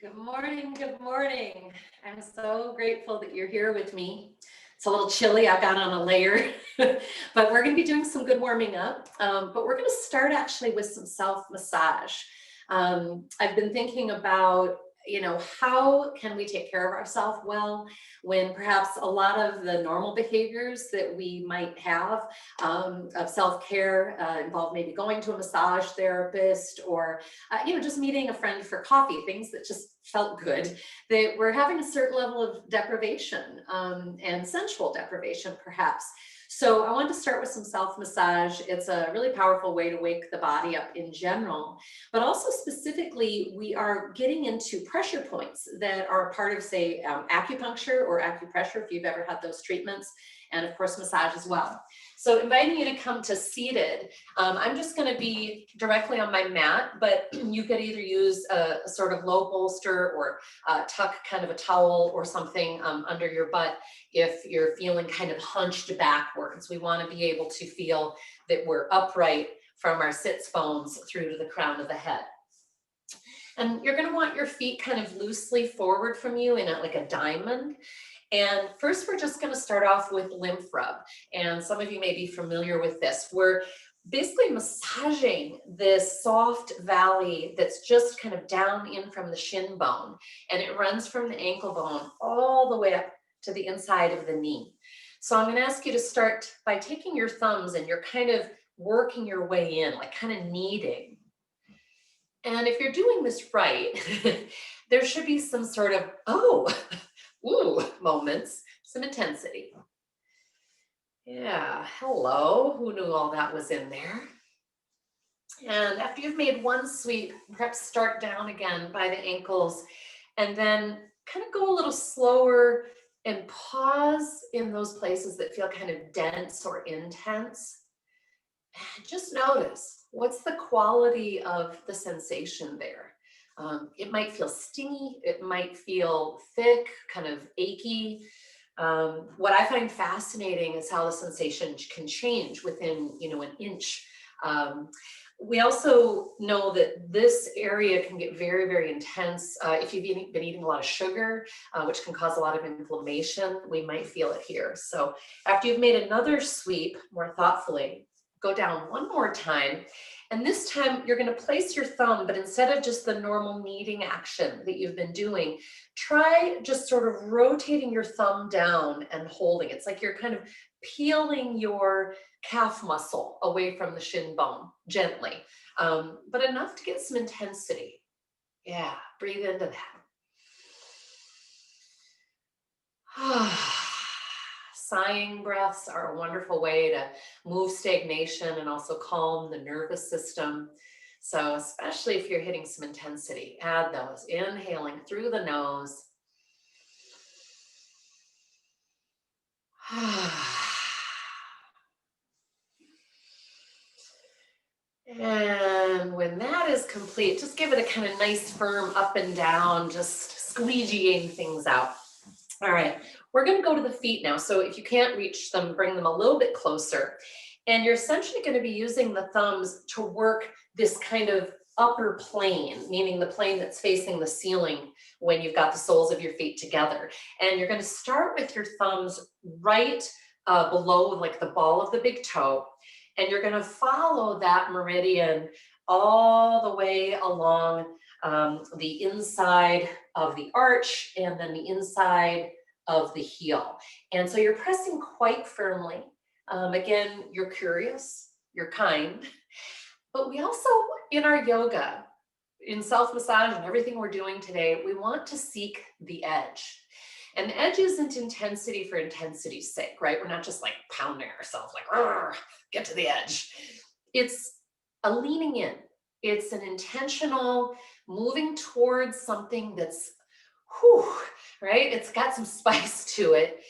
Good morning. Good morning. I'm so grateful that you're here with me. It's a little chilly. I've got on a layer, but we're going to be doing some good warming up. But we're going to start actually with some self massage. I've been thinking about, how can we take care of ourselves well when perhaps a lot of the normal behaviors that we might have of self care involve maybe going to a massage therapist or just meeting a friend for coffee, things that just felt good, that we're having a certain level of deprivation and sensual deprivation, perhaps. So I wanted to start with some self-massage. It's a really powerful way to wake the body up in general, but also specifically, we are getting into pressure points that are part of, say, acupuncture or acupressure, if you've ever had those treatments, and of course, massage as well. So inviting you to come to seated. I'm just going to be directly on my mat, but you could either use a sort of low bolster or tuck kind of a towel or something under your butt if you're feeling kind of hunched backwards. We want to be able to feel that we're upright from our sits bones through to the crown of the head. And you're going to want your feet kind of loosely forward from you in like a diamond. And first, we're just going to start off with lymph rub. And some of you may be familiar with this. We're basically massaging this soft valley that's just kind of down in from the shin bone. And it runs from the ankle bone all the way up to the inside of the knee. So I'm going to ask you to start by taking your thumbs and you're kind of working your way in, like kind of kneading. And if you're doing this right, there should be some sort of, ooh, moments, some intensity. Yeah, hello, who knew all that was in there? And after you've made one sweep, perhaps start down again by the ankles and then kind of go a little slower and pause in those places that feel kind of dense or intense. And just notice, what's the quality of the sensation there? It might feel stingy, it might feel thick, kind of achy. What I find fascinating is how the sensation can change within, an inch. We also know that this area can get very, very intense. If you've been eating a lot of sugar, which can cause a lot of inflammation, we might feel it here. So after you've made another sweep more thoughtfully, go down one more time. And this time you're going to place your thumb, but instead of just the normal kneading action that you've been doing, try just sort of rotating your thumb down and holding. It's like you're kind of peeling your calf muscle away from the shin bone gently, but enough to get some intensity. Yeah, breathe into that. Sighing breaths are a wonderful way to move stagnation and also calm the nervous system. So especially if you're hitting some intensity, add those. Inhaling through the nose. And when that is complete, just give it a kind of nice firm up and down, just squeegeeing things out. All right, we're going to go to the feet now. So if you can't reach them, bring them a little bit closer. And you're essentially going to be using the thumbs to work this kind of upper plane, meaning the plane that's facing the ceiling when you've got the soles of your feet together. And you're going to start with your thumbs right below like the ball of the big toe. And you're going to follow that meridian all the way along the inside of the arch and then the inside of the heel. And so you're pressing quite firmly. Again, you're curious, you're kind, but we also, in our yoga, in self-massage and everything we're doing today, we want to seek the edge. And the edge isn't intensity for intensity's sake, right? We're not just like pounding ourselves like, get to the edge. It's a leaning in. It's an intentional moving towards something that's, right? It's got some spice to it.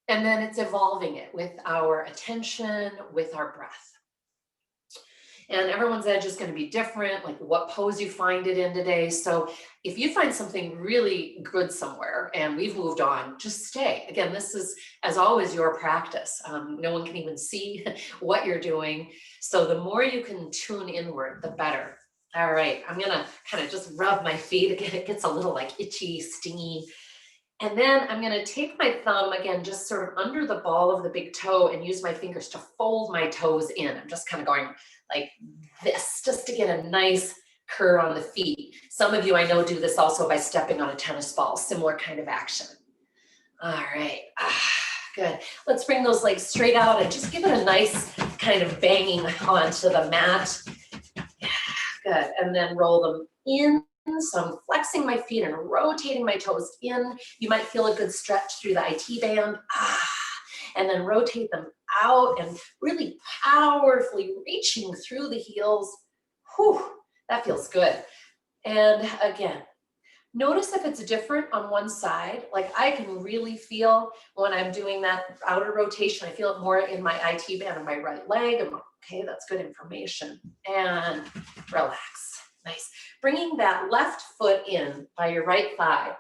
And then it's evolving it with our attention, with our breath. And everyone's edge is going to be different, like what pose you find it in today. So if you find something really good somewhere and we've moved on, just stay. Again, this is, as always, your practice. No one can even see what you're doing. So the more you can tune inward, the better. All right, I'm gonna kind of just rub my feet again. It gets a little like itchy, stingy. And then I'm gonna take my thumb again, just sort of under the ball of the big toe and use my fingers to fold my toes in. I'm just kind of going like this, just to get a nice curve on the feet. Some of you I know do this also by stepping on a tennis ball, similar kind of action. All right, good. Let's bring those legs straight out and just give it a nice kind of banging onto the mat. Good, and then roll them in. So I'm flexing my feet and rotating my toes in. You might feel a good stretch through the IT band. And then rotate them out and really powerfully reaching through the heels. Whew, that feels good. And again, notice if it's different on one side. Like I can really feel when I'm doing that outer rotation, I feel it more in my IT band on my right leg. I'm like, okay, that's good information. And relax. Nice. Bringing that left foot in by your right thigh.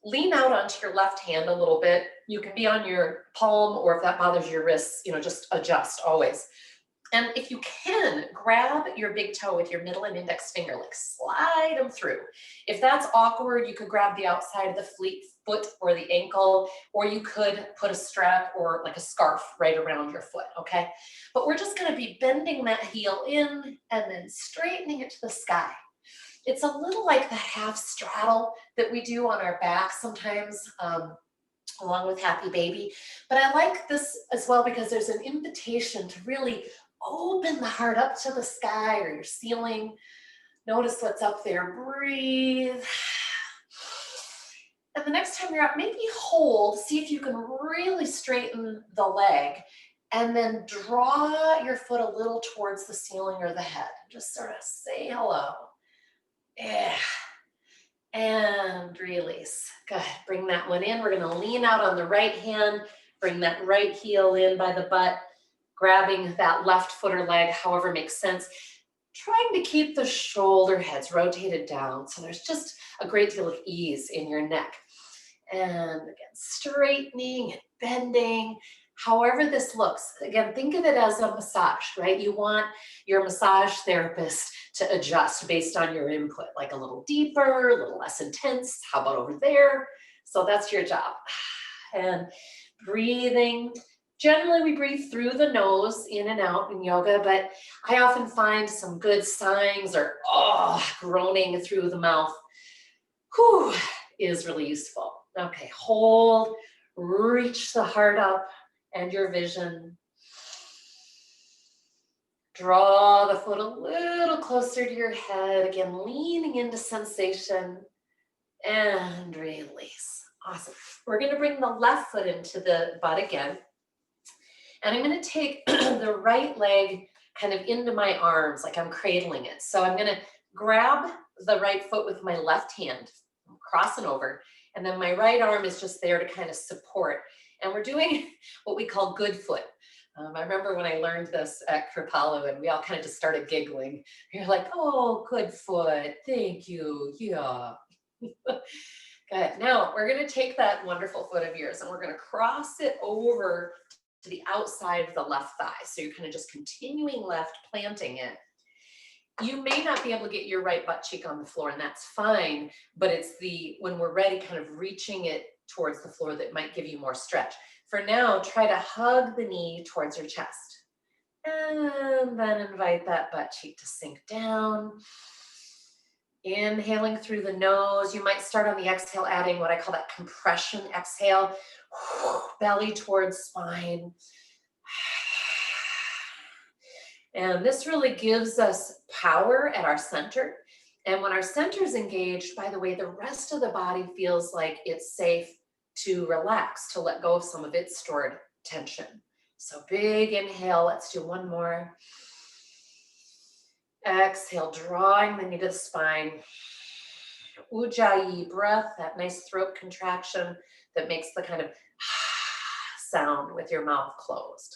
Lean out onto your left hand a little bit. You can be on your palm, or if that bothers your wrists, just adjust always. And if you can, grab your big toe with your middle and index finger, like slide them through. If that's awkward, you could grab the outside of the foot or the ankle, or you could put a strap or like a scarf right around your foot, okay? But we're just gonna be bending that heel in and then straightening it to the sky. It's a little like the half straddle that we do on our back sometimes, along with Happy Baby. But I like this as well because there's an invitation to really open the heart up to the sky or your ceiling. Notice what's up there. Breathe. And the next time you're up, maybe hold. See if you can really straighten the leg. And then draw your foot a little towards the ceiling or the head. Just sort of say hello. Yeah. And release. Good. Bring that one in. We're going to lean out on the right hand. Bring that right heel in by the butt. Grabbing that left foot or leg, however makes sense. Trying to keep the shoulder heads rotated down. So there's just a great deal of ease in your neck. And again, straightening and bending. However this looks, again, think of it as a massage, right? You want your massage therapist to adjust based on your input, like a little deeper, a little less intense. How about over there? So that's your job. And breathing. Generally, we breathe through the nose, in and out in yoga, but I often find some good sighs or groaning through the mouth is really useful. Okay, hold, reach the heart up and your vision. Draw the foot a little closer to your head, again, leaning into sensation and release. Awesome. We're going to bring the left foot into the butt again. And I'm going to take the right leg kind of into my arms, like I'm cradling it. So I'm going to grab the right foot with my left hand, I'm crossing over, and then my right arm is just there to kind of support. And we're doing what we call good foot. I remember when I learned this at Kripalu and we all kind of just started giggling. You're like, oh, good foot, thank you, yeah. Good. Now we're going to take that wonderful foot of yours and we're going to cross it over to the outside of the left thigh. So you're kind of just continuing left, planting it. You may not be able to get your right butt cheek on the floor, and that's fine, but it's when we're ready, kind of reaching it towards the floor that might give you more stretch. For now, try to hug the knee towards your chest. And then invite that butt cheek to sink down. Inhaling through the nose. You might start on the exhale, adding what I call that compression exhale. Belly towards spine. And this really gives us power at our center. And when our center is engaged, by the way, the rest of the body feels like it's safe to relax, to let go of some of its stored tension. So big inhale. Let's do one more. Exhale, drawing the knee to the spine. Ujjayi breath, that nice throat contraction that makes the kind of sound with your mouth closed.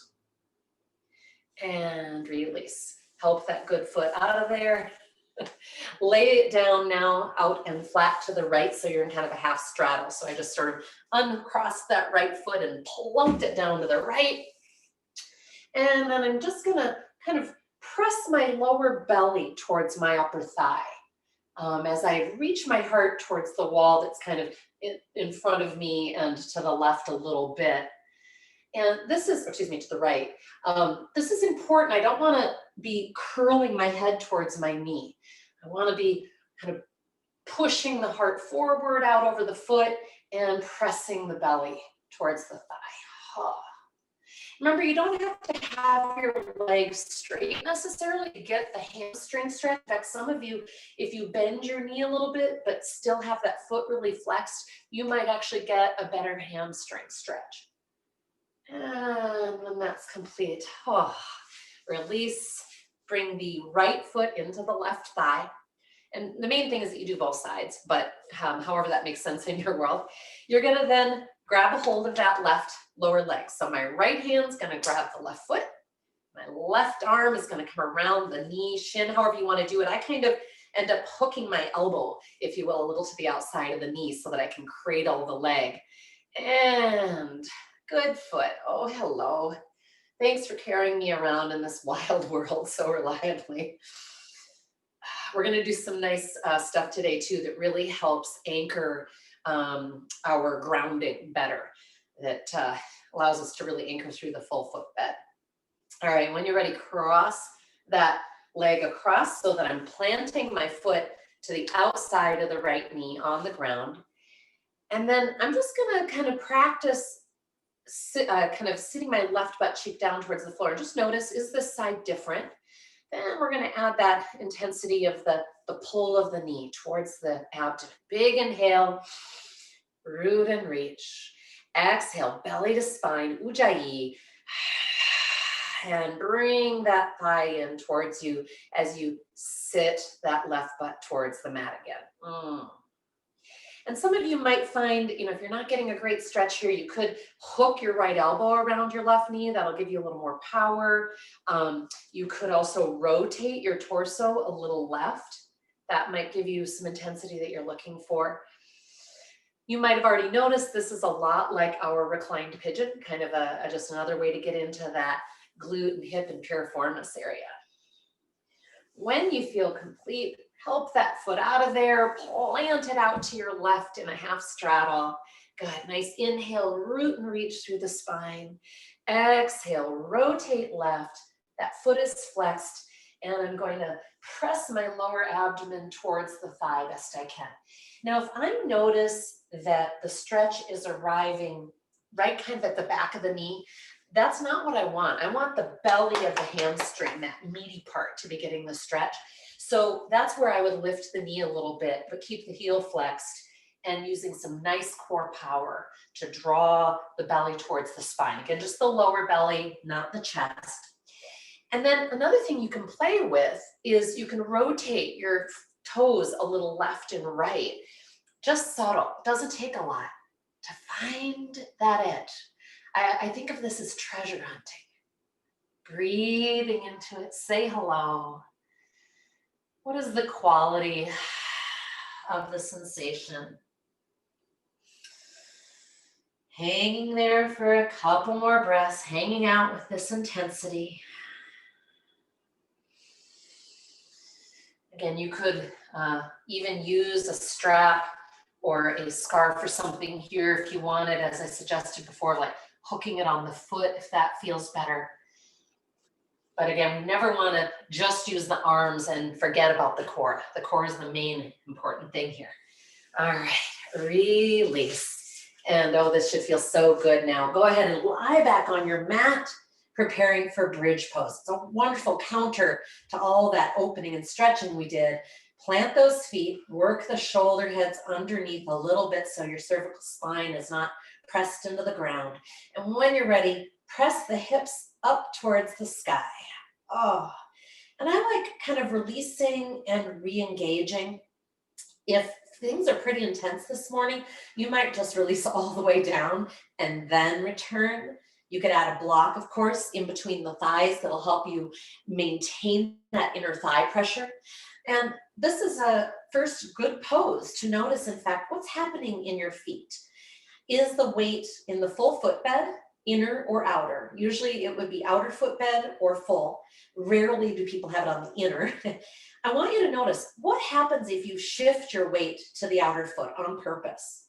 And release. Help that good foot out of there. Lay it down now, out and flat to the right, so you're in kind of a half straddle. So I just sort of uncrossed that right foot and plunked it down to the right. And then I'm just gonna kind of press my lower belly towards my upper thigh. As I reach my heart towards the wall that's kind of in front of me and to the left a little bit. And this is, excuse me, to the right. This is important. I don't want to be curling my head towards my knee. I want to be kind of pushing the heart forward out over the foot and pressing the belly towards the thigh. Oh. Remember, you don't have to have your legs straight necessarily to get the hamstring stretch. In fact, some of you, if you bend your knee a little bit, but still have that foot really flexed, you might actually get a better hamstring stretch. And when that's complete, release, bring the right foot into the left thigh. And the main thing is that you do both sides, but however that makes sense in your world. You're gonna then grab a hold of that left lower leg. So my right hand's gonna grab the left foot. My left arm is gonna come around the knee, shin, however you wanna do it. I kind of end up hooking my elbow, if you will, a little to the outside of the knee so that I can cradle the leg. And good foot, oh, hello. Thanks for carrying me around in this wild world so reliably. We're gonna do some nice stuff today too that really helps anchor our grounding better, that allows us to really anchor through the full foot bed. All right, when you're ready, cross that leg across so that I'm planting my foot to the outside of the right knee on the ground. And then I'm just gonna kind of practice kind of sitting my left butt cheek down towards the floor. Just notice, is this side different? Then we're gonna add that intensity of the pull of the knee towards the abdomen. Big inhale, root and reach. Exhale, belly to spine, ujjayi. And bring that thigh in towards you as you sit that left butt towards the mat again. And some of you might find, if you're not getting a great stretch here, you could hook your right elbow around your left knee. That'll give you a little more power. You could also rotate your torso a little left. That might give you some intensity that you're looking for. You might have already noticed this is a lot like our reclined pigeon, kind of just another way to get into that glute and hip and piriformis area. When you feel complete, help that foot out of there, plant it out to your left in a half straddle. Good, nice inhale, root and reach through the spine. Exhale, rotate left. That foot is flexed, and I'm going to press my lower abdomen towards the thigh best I can. Now, if I notice that the stretch is arriving right kind of at the back of the knee, that's not what I want. I want the belly of the hamstring, that meaty part, to be getting the stretch. So that's where I would lift the knee a little bit, but keep the heel flexed and using some nice core power to draw the belly towards the spine. Again, just the lower belly, not the chest. And then another thing you can play with is you can rotate your toes a little left and right. Just subtle, doesn't take a lot to find that edge. I think of this as treasure hunting. Breathing into it, say hello. What is the quality of the sensation? Hanging there for a couple more breaths, hanging out with this intensity. Again, you could even use a strap or a scarf or something here if you wanted, as I suggested before, like hooking it on the foot if that feels better. But again, we never want to just use the arms and forget about the core. The core is the main important thing here. All right, release. And oh, this should feel so good now. Go ahead and lie back on your mat, preparing for bridge pose. It's a wonderful counter to all that opening and stretching we did. Plant those feet, work the shoulder heads underneath a little bit so your cervical spine is not pressed into the ground. And when you're ready, press the hips up towards the sky. Oh, and I like kind of releasing and re-engaging. If things are pretty intense this morning, you might just release all the way down and then return. You could add a block, of course, in between the thighs that'll help you maintain that inner thigh pressure. And this is a first good pose to notice, in fact, what's happening in your feet. Is the weight in the full footbed, inner or outer. Usually it would be outer footbed or full. Rarely do people have it on the inner. I want you to notice what happens if you shift your weight to the outer foot on purpose.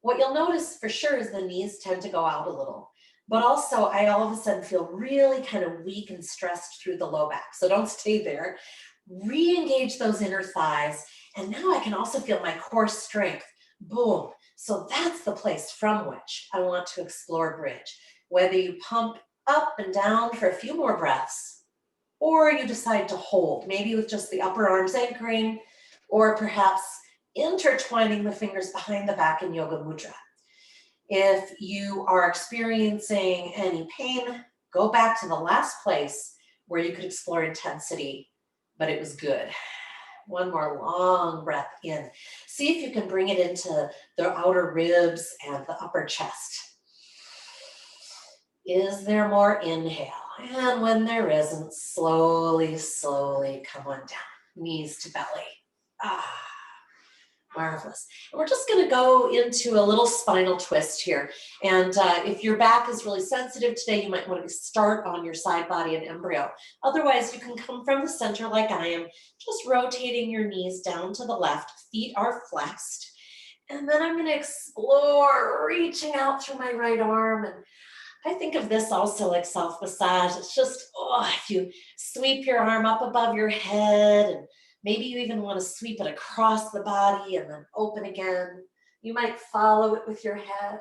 What you'll notice for sure is the knees tend to go out a little, but also I all of a sudden feel really kind of weak and stressed through the low back. So don't stay there. Re-engage those inner thighs. And now I can also feel my core strength. Boom. So that's the place from which I want to explore bridge. Whether you pump up and down for a few more breaths, or you decide to hold, maybe with just the upper arms anchoring, or perhaps intertwining the fingers behind the back in Yoga Mudra. If you are experiencing any pain, go back to the last place where you could explore intensity, but it was good. One more long breath in. See if you can bring it into the outer ribs and the upper chest. Is there more inhale? And when there isn't, slowly, slowly come on down. Knees to belly. Marvelous. And we're just going to go into a little spinal twist here. And if your back is really sensitive today, you might want to start on your side body and embryo. Otherwise, you can come from the center like I am, just rotating your knees down to the left. Feet are flexed. And then I'm going to explore reaching out through my right arm. And I think of this also like self-massage. It's just, if you sweep your arm up above your head, and maybe you even want to sweep it across the body and then open again. You might follow it with your head.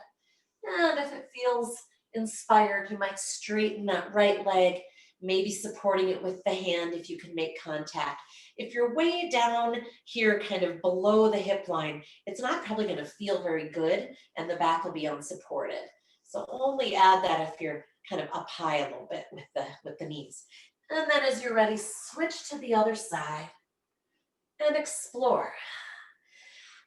And if it feels inspired, you might straighten that right leg, maybe supporting it with the hand if you can make contact. If you're way down here, kind of below the hip line, it's not probably going to feel very good and the back will be unsupported. So only add that if you're kind of up high a little bit with the knees. And then as you're ready, switch to the other side and explore.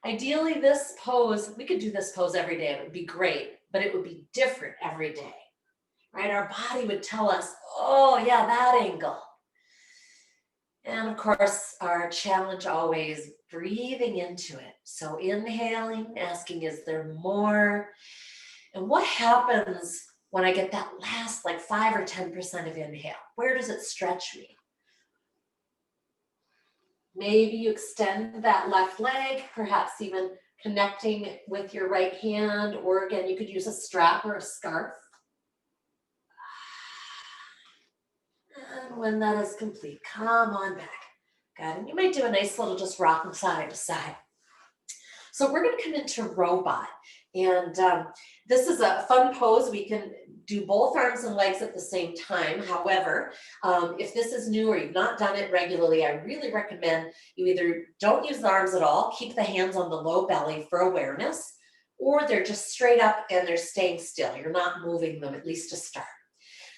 Ideally, this pose, we could do this pose every day. It would be great, but it would be different every day, right? Our body would tell us, oh yeah, that angle. And of course, our challenge always breathing into it. So inhaling, asking, is there more? And what happens when I get that last like 5 or 10% of inhale? Where does it stretch me? Maybe you extend that left leg, perhaps even connecting with your right hand, or again, you could use a strap or a scarf. And when that is complete, come on back. Good. And you might do a nice little just rocking side to side. So we're going to come into robot. And this is a fun pose. We can do both arms and legs at the same time. However, if this is new or you've not done it regularly, I really recommend you either don't use the arms at all, keep the hands on the low belly for awareness, or they're just straight up and they're staying still. You're not moving them, at least to start.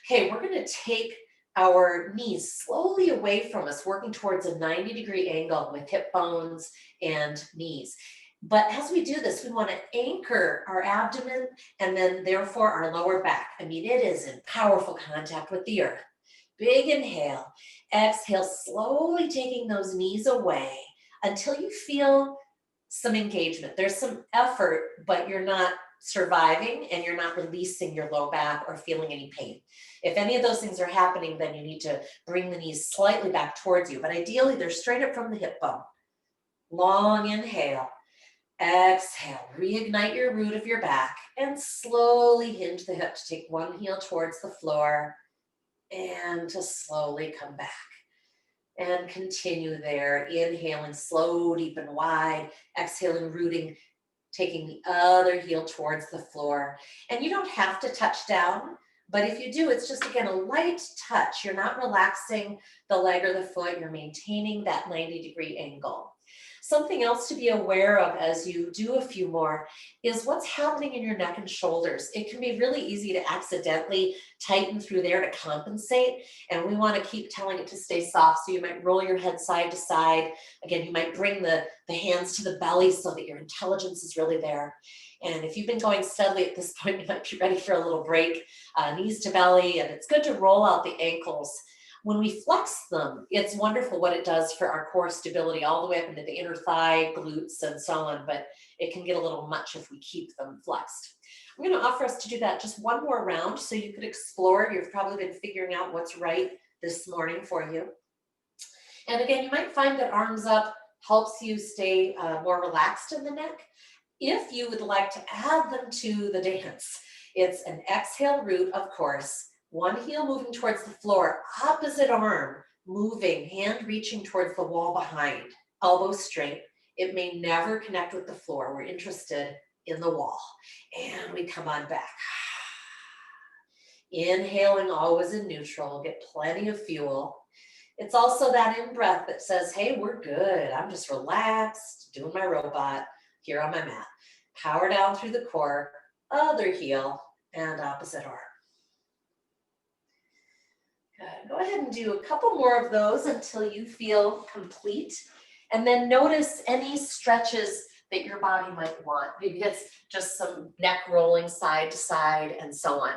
Okay, we're going to take our knees slowly away from us, working towards a 90-degree angle with hip bones and knees. But as we do this, we want to anchor our abdomen and then therefore our lower back. I mean, it is in powerful contact with the earth. Big inhale, exhale, slowly taking those knees away until you feel some engagement. There's some effort, but you're not surviving and you're not releasing your low back or feeling any pain. If any of those things are happening, then you need to bring the knees slightly back towards you. But ideally, they're straight up from the hip bone. Long inhale. Exhale, reignite your root of your back and slowly hinge the hip to take one heel towards the floor and to slowly come back. And continue there, inhaling slow, deep and wide, exhaling, rooting, taking the other heel towards the floor. And you don't have to touch down, but if you do, it's just, again, a light touch. You're not relaxing the leg or the foot, you're maintaining that 90-degree angle. Something else to be aware of as you do a few more is what's happening in your neck and shoulders. It can be really easy to accidentally tighten through there to compensate, and we want to keep telling it to stay soft. So you might roll your head side to side. Again, you might bring the hands to the belly so that your intelligence is really there. And if you've been going steadily at this point, you might be ready for a little break, knees to belly, and it's good to roll out the ankles. When we flex them, it's wonderful what it does for our core stability all the way up into the inner thigh, glutes, and so on, but it can get a little much if we keep them flexed. I'm going to offer us to do that just one more round so you could explore. You've probably been figuring out what's right this morning for you. And again, you might find that arms up helps you stay more relaxed in the neck. If you would like to add them to the dance, it's an exhale root, of course, one heel moving towards the floor, opposite arm moving, hand reaching towards the wall behind, elbow straight. It may never connect with the floor. We're interested in the wall. And we come on back. Inhaling always in neutral, get plenty of fuel. It's also that in-breath that says, hey, we're good. I'm just relaxed, doing my robot here on my mat. Power down through the core, other heel, and opposite arm. Good. Go ahead and do a couple more of those until you feel complete. And then notice any stretches that your body might want. Maybe it's just some neck rolling side to side and so on.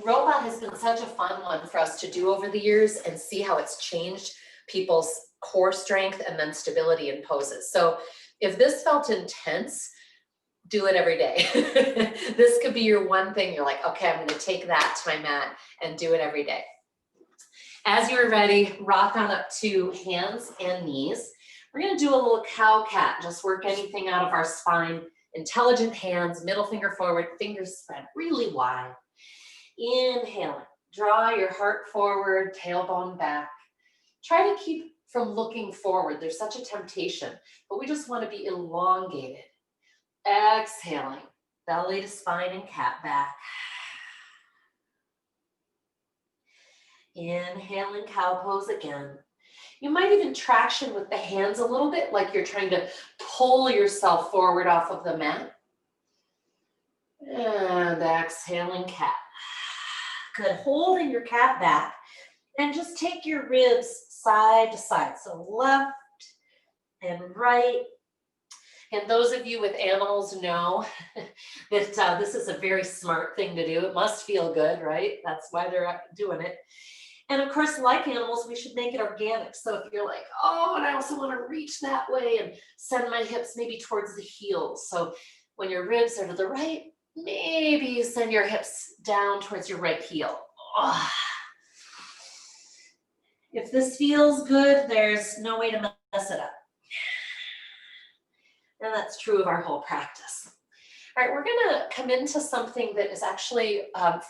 Robot has been such a fun one for us to do over the years and see how it's changed people's core strength and then stability in poses. So if this felt intense, do it every day. This could be your one thing. You're like, okay, I'm going to take that to my mat and do it every day. As you're ready, rock on up to hands and knees. We're going to do a little cow cat, just work anything out of our spine. Intelligent hands, middle finger forward, fingers spread really wide. Inhaling, draw your heart forward, tailbone back. Try to keep from looking forward. There's such a temptation, but we just want to be elongated. Exhaling, belly to spine and cat back. Inhaling, cow pose again. You might even traction with the hands a little bit, like you're trying to pull yourself forward off of the mat. And exhaling, cat. Good, holding your cat back. And just take your ribs side to side. So left and right. And those of you with animals know that this is a very smart thing to do. It must feel good, right? That's why they're doing it. And of course, like animals, we should make it organic. So if you're like, oh, and I also want to reach that way and send my hips maybe towards the heels. So when your ribs are to the right, maybe you send your hips down towards your right heel. Oh. If this feels good, there's no way to mess it up. And that's true of our whole practice. All right, we're gonna come into something that is actually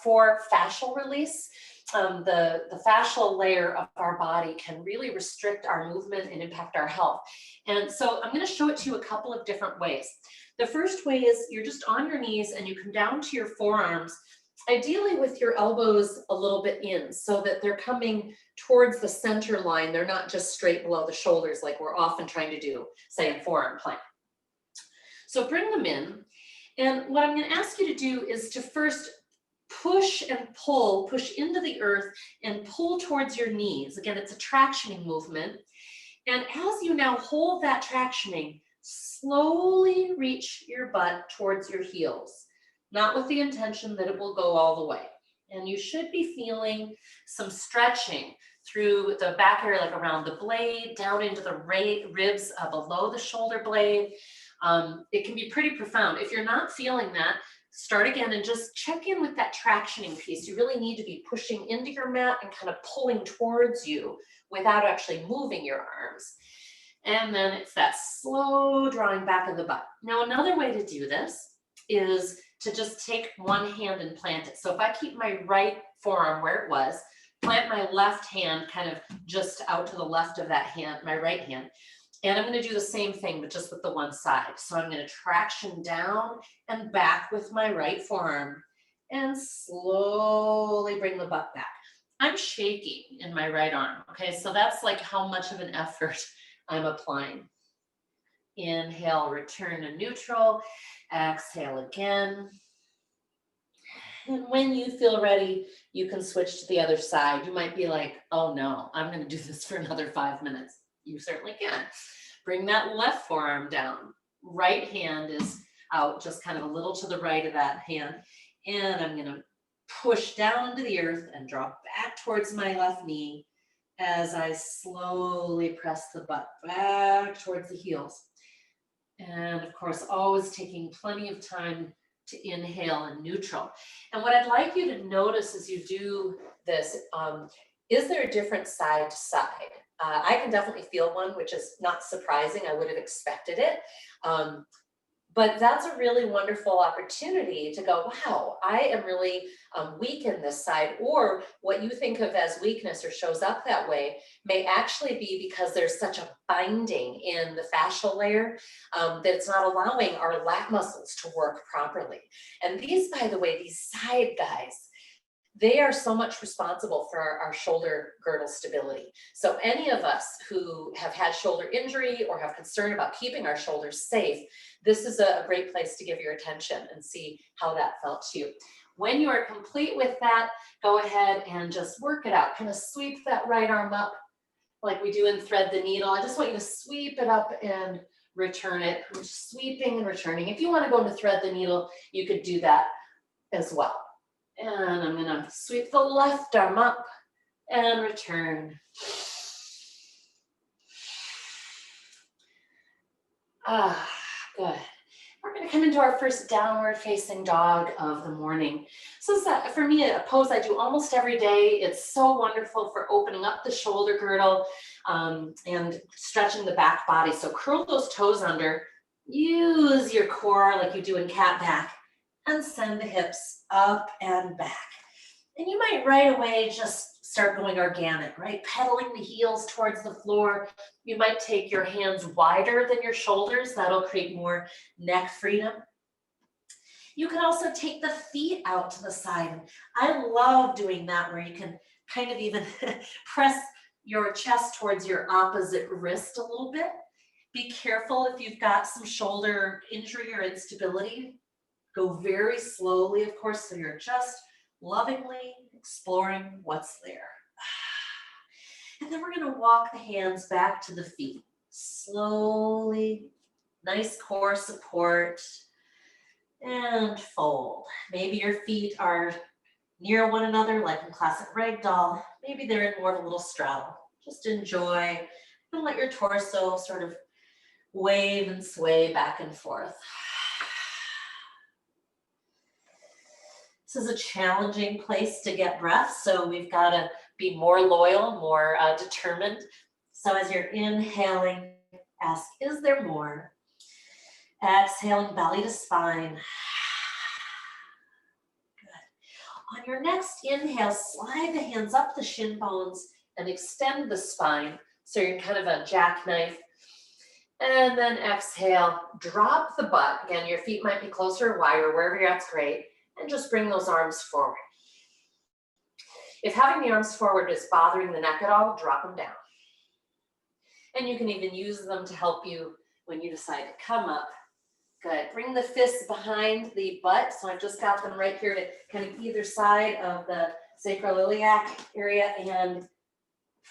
for fascial release. The fascial layer of our body can really restrict our movement and impact our health. And so I'm gonna show it to you a couple of different ways. The first way is you're just on your knees and you come down to your forearms, ideally with your elbows a little bit in so that they're coming towards the center line. They're not just straight below the shoulders like we're often trying to do, say in forearm plank. So bring them in. And what I'm going to ask you to do is to first push and pull, push into the earth and pull towards your knees. Again, it's a tractioning movement. And as you now hold that tractioning, slowly reach your butt towards your heels, not with the intention that it will go all the way. And you should be feeling some stretching through the back area, like around the blade, down into the ribs below the shoulder blade. It can be pretty profound. If you're not feeling that, start again and just check in with that tractioning piece. You really need to be pushing into your mat and kind of pulling towards you without actually moving your arms. And then it's that slow drawing back of the butt. Now, another way to do this is to just take one hand and plant it. So if I keep my right forearm where it was, plant my left hand kind of just out to the left of that hand, my right hand. And I'm going to do the same thing, but just with the one side. So I'm going to traction down and back with my right forearm and slowly bring the butt back. I'm shaking in my right arm. Okay, so that's like how much of an effort I'm applying. Inhale, return to neutral. Exhale again. And when you feel ready, you can switch to the other side. You might be like, oh no, I'm going to do this for another 5 minutes. You certainly can. Bring that left forearm down. Right hand is out, just kind of a little to the right of that hand. And I'm going to push down to the earth and drop back towards my left knee as I slowly press the butt back towards the heels. And of course, always taking plenty of time to inhale in neutral. And what I'd like you to notice as you do this, is there a different side to side? I can definitely feel one, which is not surprising. I would have expected it. But that's a really wonderful opportunity to go, wow, I am really weak in this side, or what you think of as weakness or shows up that way may actually be because there's such a binding in the fascial layer that it's not allowing our lat muscles to work properly. And these, by the way, these side guys, they are so much responsible for our shoulder girdle stability. So any of us who have had shoulder injury or have concern about keeping our shoulders safe, this is a great place to give your attention and see how that felt to you. When you are complete with that, go ahead and just work it out. Kind of sweep that right arm up like we do in Thread the Needle. I just want you to sweep it up and return it. I'm just sweeping and returning. If you want to go into Thread the Needle, you could do that as well. And I'm gonna sweep the left arm up and return. Good. We're gonna come into our first downward facing dog of the morning. So for me, a pose I do almost every day. It's so wonderful for opening up the shoulder girdle and stretching the back body. So curl those toes under, use your core like you do in cat back, and send the hips up and back. And you might right away just start going organic, right? Pedaling the heels towards the floor. You might take your hands wider than your shoulders. That'll create more neck freedom. You can also take the feet out to the side. I love doing that where you can kind of even press your chest towards your opposite wrist a little bit. Be careful if you've got some shoulder injury or instability. Go very slowly, of course, so you're just lovingly exploring what's there. And then we're going to walk the hands back to the feet. Slowly, nice core support, and fold. Maybe your feet are near one another, like in classic ragdoll. Maybe they're in more of a little straddle. Just enjoy and let your torso sort of wave and sway back and forth. This is a challenging place to get breath, so we've got to be more loyal, more determined. So as you're inhaling, ask, is there more? Exhaling, belly to spine. Good. On your next inhale, slide the hands up the shin bones and extend the spine. So you're kind of a jackknife. And then exhale, drop the butt. Again, your feet might be closer or wider, wherever you're at, it's great. And just bring those arms forward. If having the arms forward is bothering the neck at all, drop them down. And you can even use them to help you when you decide to come up. Good. Bring the fists behind the butt. So I've just got them right here to kind of either side of the sacroiliac area and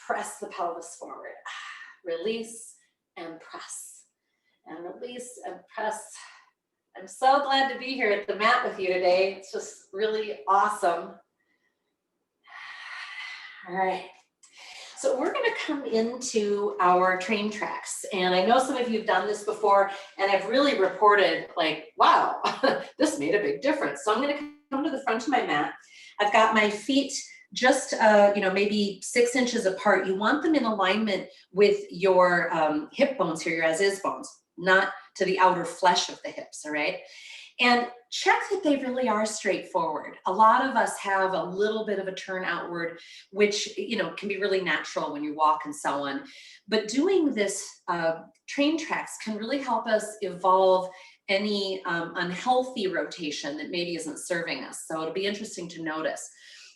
press the pelvis forward. Release and press. And release and press. I'm so glad to be here at the mat with you today. It's just really awesome. All right. So we're going to come into our train tracks. And I know some of you have done this before and have really reported like, wow, this made a big difference. So I'm going to come to the front of my mat. I've got my feet just, maybe 6 inches apart. You want them in alignment with your hip bones here, your as-is bones, not to the outer flesh of the hips, all right? And check that they really are straightforward. A lot of us have a little bit of a turn outward, which, can be really natural when you walk and so on. But doing this train tracks can really help us evolve any unhealthy rotation that maybe isn't serving us. So it'll be interesting to notice.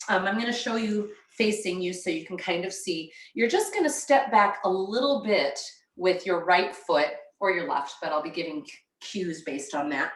I'm going to show you facing you so you can kind of see. You're just going to step back a little bit with your right foot or your left, but I'll be giving cues based on that.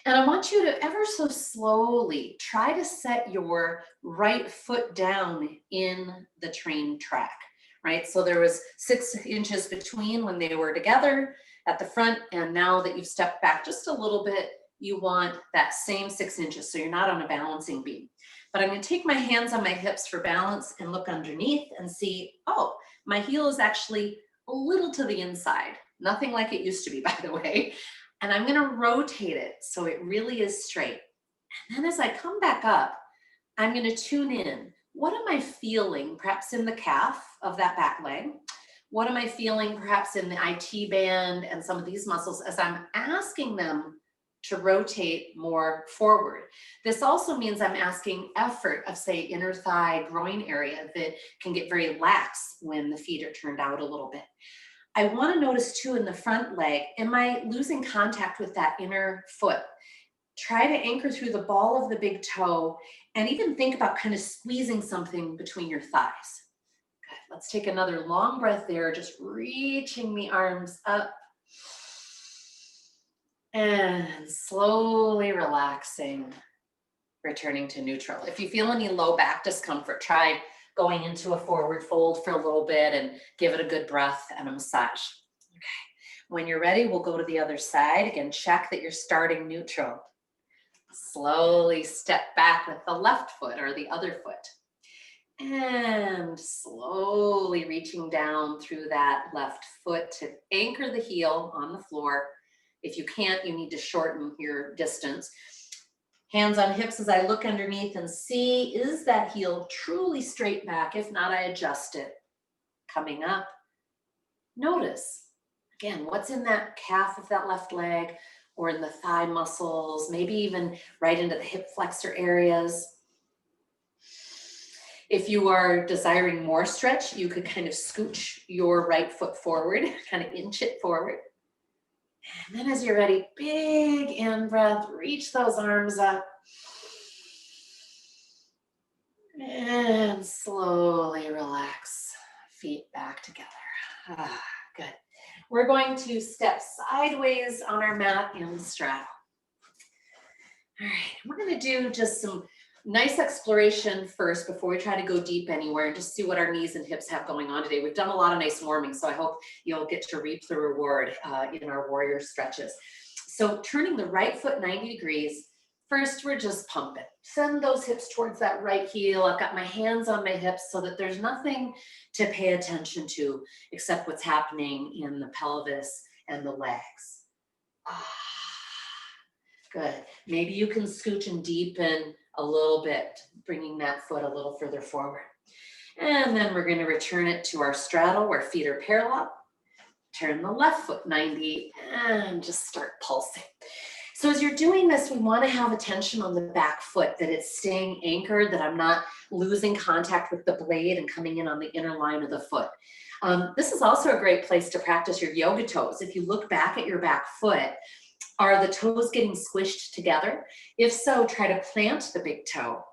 And I want you to ever so slowly try to set your right foot down in the train track, right? So there was 6 inches between when they were together at the front, and now that you've stepped back just a little bit, you want that same 6 inches, so you're not on a balancing beam. But I'm going to take my hands on my hips for balance and look underneath and see, oh, my heel is actually a little to the inside. Nothing like it used to be, by the way. And I'm going to rotate it so it really is straight. And then as I come back up, I'm going to tune in. What am I feeling perhaps in the calf of that back leg? What am I feeling perhaps in the IT band and some of these muscles as I'm asking them to rotate more forward? This also means I'm asking effort of, say, inner thigh, groin area that can get very lax when the feet are turned out a little bit. I want to notice too in the front leg, am I losing contact with that inner foot? Try to anchor through the ball of the big toe and even think about kind of squeezing something between your thighs. Good. Let's take another long breath there, just reaching the arms up and slowly relaxing, returning to neutral. If you feel any low back discomfort, try going into a forward fold for a little bit and give it a good breath and a massage. Okay. When you're ready, we'll go to the other side. Again, check that you're starting neutral. Slowly step back with the left foot or the other foot. And slowly reaching down through that left foot to anchor the heel on the floor. If you can't, you need to shorten your distance. Hands on hips as I look underneath and see, is that heel truly straight back? If not, I adjust it. Coming up, notice, again, what's in that calf of that left leg or in the thigh muscles, maybe even right into the hip flexor areas. If you are desiring more stretch, you could kind of scooch your right foot forward, kind of inch it forward. And then as you're ready, big in breath, reach those arms up. And slowly relax, feet back together. Good. We're going to step sideways on our mat in straddle. All right, we're going to do just some nice exploration first before we try to go deep anywhere and just see what our knees and hips have going on today. We've done a lot of nice warming, so I hope you'll get to reap the reward in our warrior stretches. So turning the right foot 90 degrees, first we're just pumping. Send those hips towards that right heel. I've got my hands on my hips so that there's nothing to pay attention to except what's happening in the pelvis and the legs. Good. Maybe you can scooch and deepen a little bit, bringing that foot a little further forward. And then we're going to return it to our straddle where feet are parallel. Turn the left foot 90 and just start pulsing. So as you're doing this, we want to have attention on the back foot, that it's staying anchored, that I'm not losing contact with the blade and coming in on the inner line of the foot. This is also a great place to practice your yoga toes. If you look back at your back foot, are the toes getting squished together? If so, try to plant the big toe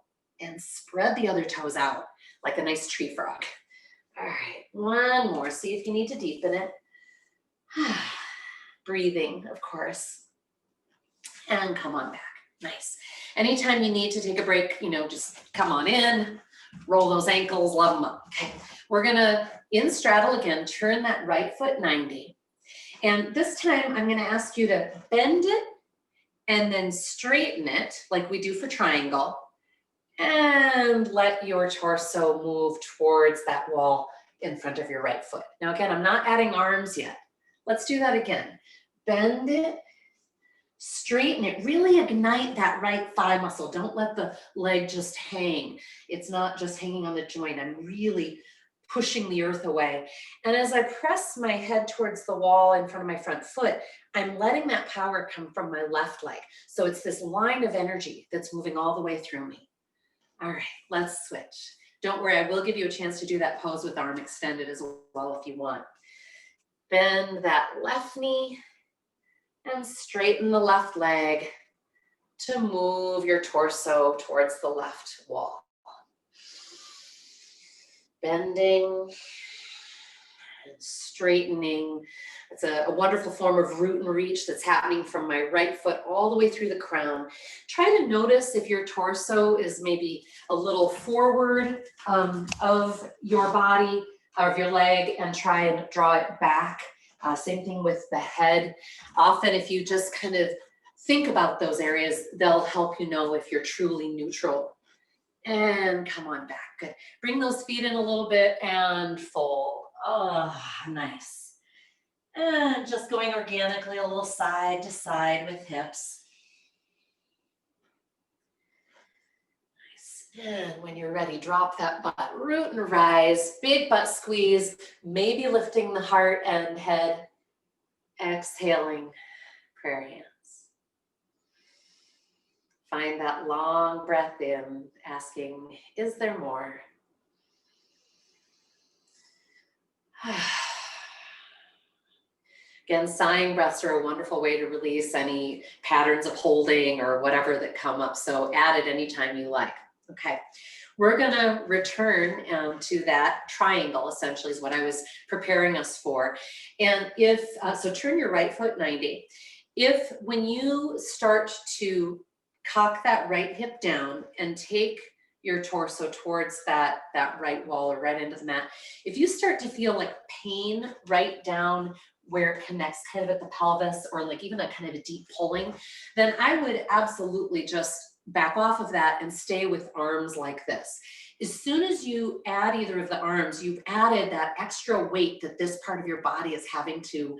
and spread the other toes out like a nice tree frog. All right, one more. See if you need to deepen it. Breathing, of course. And come on back. Nice. Anytime you need to take a break, just come on in, roll those ankles, love them up. Okay. We're going to, in straddle again, turn that right foot 90. And this time I'm going to ask you to bend it and then straighten it like we do for triangle. And let your torso move towards that wall in front of your right foot. Now again, I'm not adding arms yet. Let's do that again. Bend it, straighten it, really ignite that right thigh muscle. Don't let the leg just hang. It's not just hanging on the joint. I'm really pushing the earth away. And as I press my head towards the wall in front of my front foot, I'm letting that power come from my left leg. So it's this line of energy that's moving all the way through me. All right, let's switch. Don't worry, I will give you a chance to do that pose with arm extended as well if you want. Bend that left knee and straighten the left leg to move your torso towards the left wall. Bending and straightening. It's a wonderful form of root and reach that's happening from my right foot all the way through the crown. Try to notice if your torso is maybe a little forward of your body or of your leg, and try and draw it back. Same thing with the head. Often if you just kind of think about those areas. They'll help you know if you're truly neutral. And come on back. Good. Bring those feet in a little bit and fold. Oh, nice. And just going organically a little side to side with hips. Nice. And when you're ready, drop that butt, root and rise, big butt squeeze, maybe lifting the heart and head, exhaling, prayer hands. Find that long breath in, asking, is there more? Again, sighing breaths are a wonderful way to release any patterns of holding or whatever that come up. So add it anytime you like. Okay, we're gonna return to that triangle, essentially is what I was preparing us for. And if, so turn your right foot 90. If when you start to cock that right hip down and take your torso towards that right wall or right into the mat, if you start to feel like pain right down where it connects kind of at the pelvis, or like even a kind of a deep pulling, then I would absolutely just back off of that and stay with arms like this. As soon as you add either of the arms, you've added that extra weight that this part of your body is having to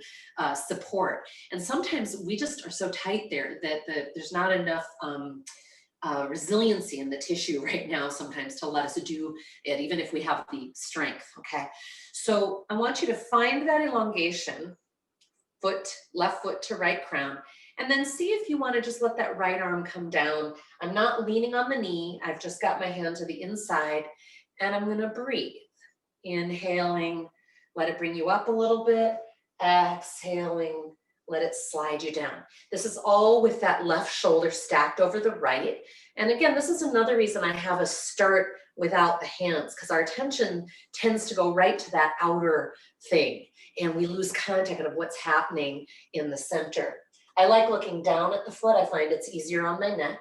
support. And sometimes we just are so tight there that there's not enough resiliency in the tissue right now sometimes to let us do it, even if we have the strength, okay? So I want you to find that elongation, left foot to right crown, and then see if you want to just let that right arm come down. I'm not leaning on the knee. I've just got my hand to the inside, and I'm going to breathe. Inhaling, let it bring you up a little bit. Exhaling, let it slide you down. This is all with that left shoulder stacked over the right. And again, this is another reason I have us start without the hands, because our attention tends to go right to that outer thing, and we lose contact of what's happening in the center. I like looking down at the foot. I find it's easier on my neck.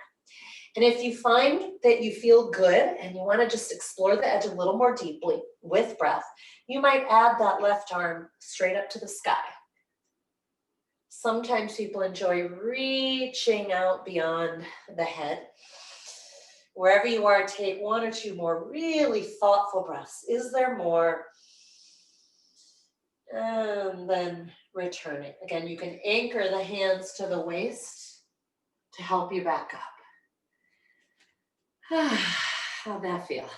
And if you find that you feel good and you want to just explore the edge a little more deeply with breath, you might add that left arm straight up to the sky. Sometimes people enjoy reaching out beyond the head. Wherever you are, take one or two more really thoughtful breaths. Is there more? And then returning. Again, you can anchor the hands to the waist to help you back up. How'd that feel?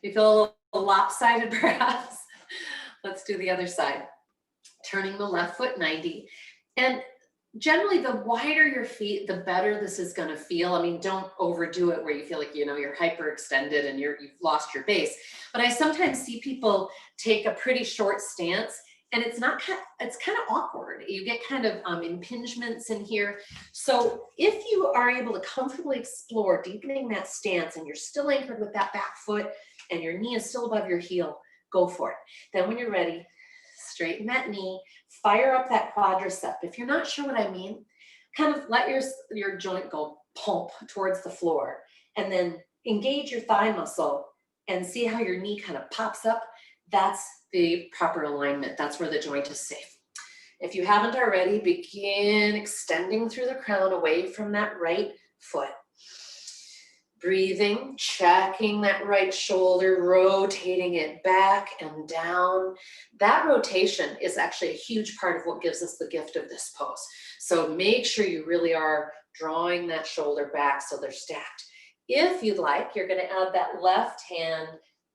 You feel a lopsided perhaps? Let's do the other side. Turning the left foot 90. And generally, the wider your feet, the better this is going to feel. I mean, don't overdo it where you feel like, you're hyperextended and you've lost your base. But I sometimes see people take a pretty short stance, and it's kind of awkward. You get kind of impingements in here. So if you are able to comfortably explore deepening that stance and you're still anchored with that back foot and your knee is still above your heel, go for it. Then when you're ready, straighten that knee, fire up that quadricep. If you're not sure what I mean, kind of let your joint go pump towards the floor, and then engage your thigh muscle and see how your knee kind of pops up. That's the proper alignment. That's where the joint is safe. If you haven't already, begin extending through the crown away from that right foot. Breathing, checking that right shoulder, rotating it back and down. That rotation is actually a huge part of what gives us the gift of this pose. So make sure you really are drawing that shoulder back so they're stacked. If you'd like, you're going to add that left hand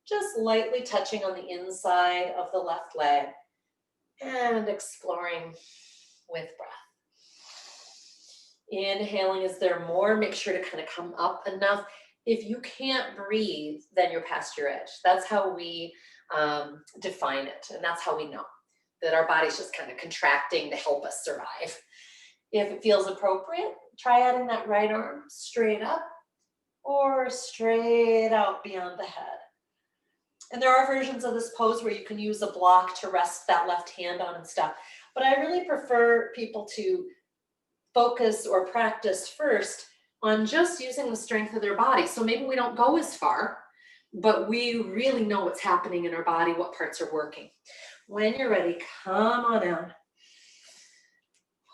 just lightly touching on the inside of the left leg and exploring with breath. Inhaling, is there more? Make sure to kind of come up enough. If you can't breathe, then you're past your edge. That's how we define it. And that's how we know that our body's just kind of contracting to help us survive. If it feels appropriate, try adding that right arm straight up or straight out beyond the head. And there are versions of this pose where you can use a block to rest that left hand on and stuff. But I really prefer people to focus or practice first on just using the strength of their body. So maybe we don't go as far, but we really know what's happening in our body, what parts are working. When you're ready, come on down.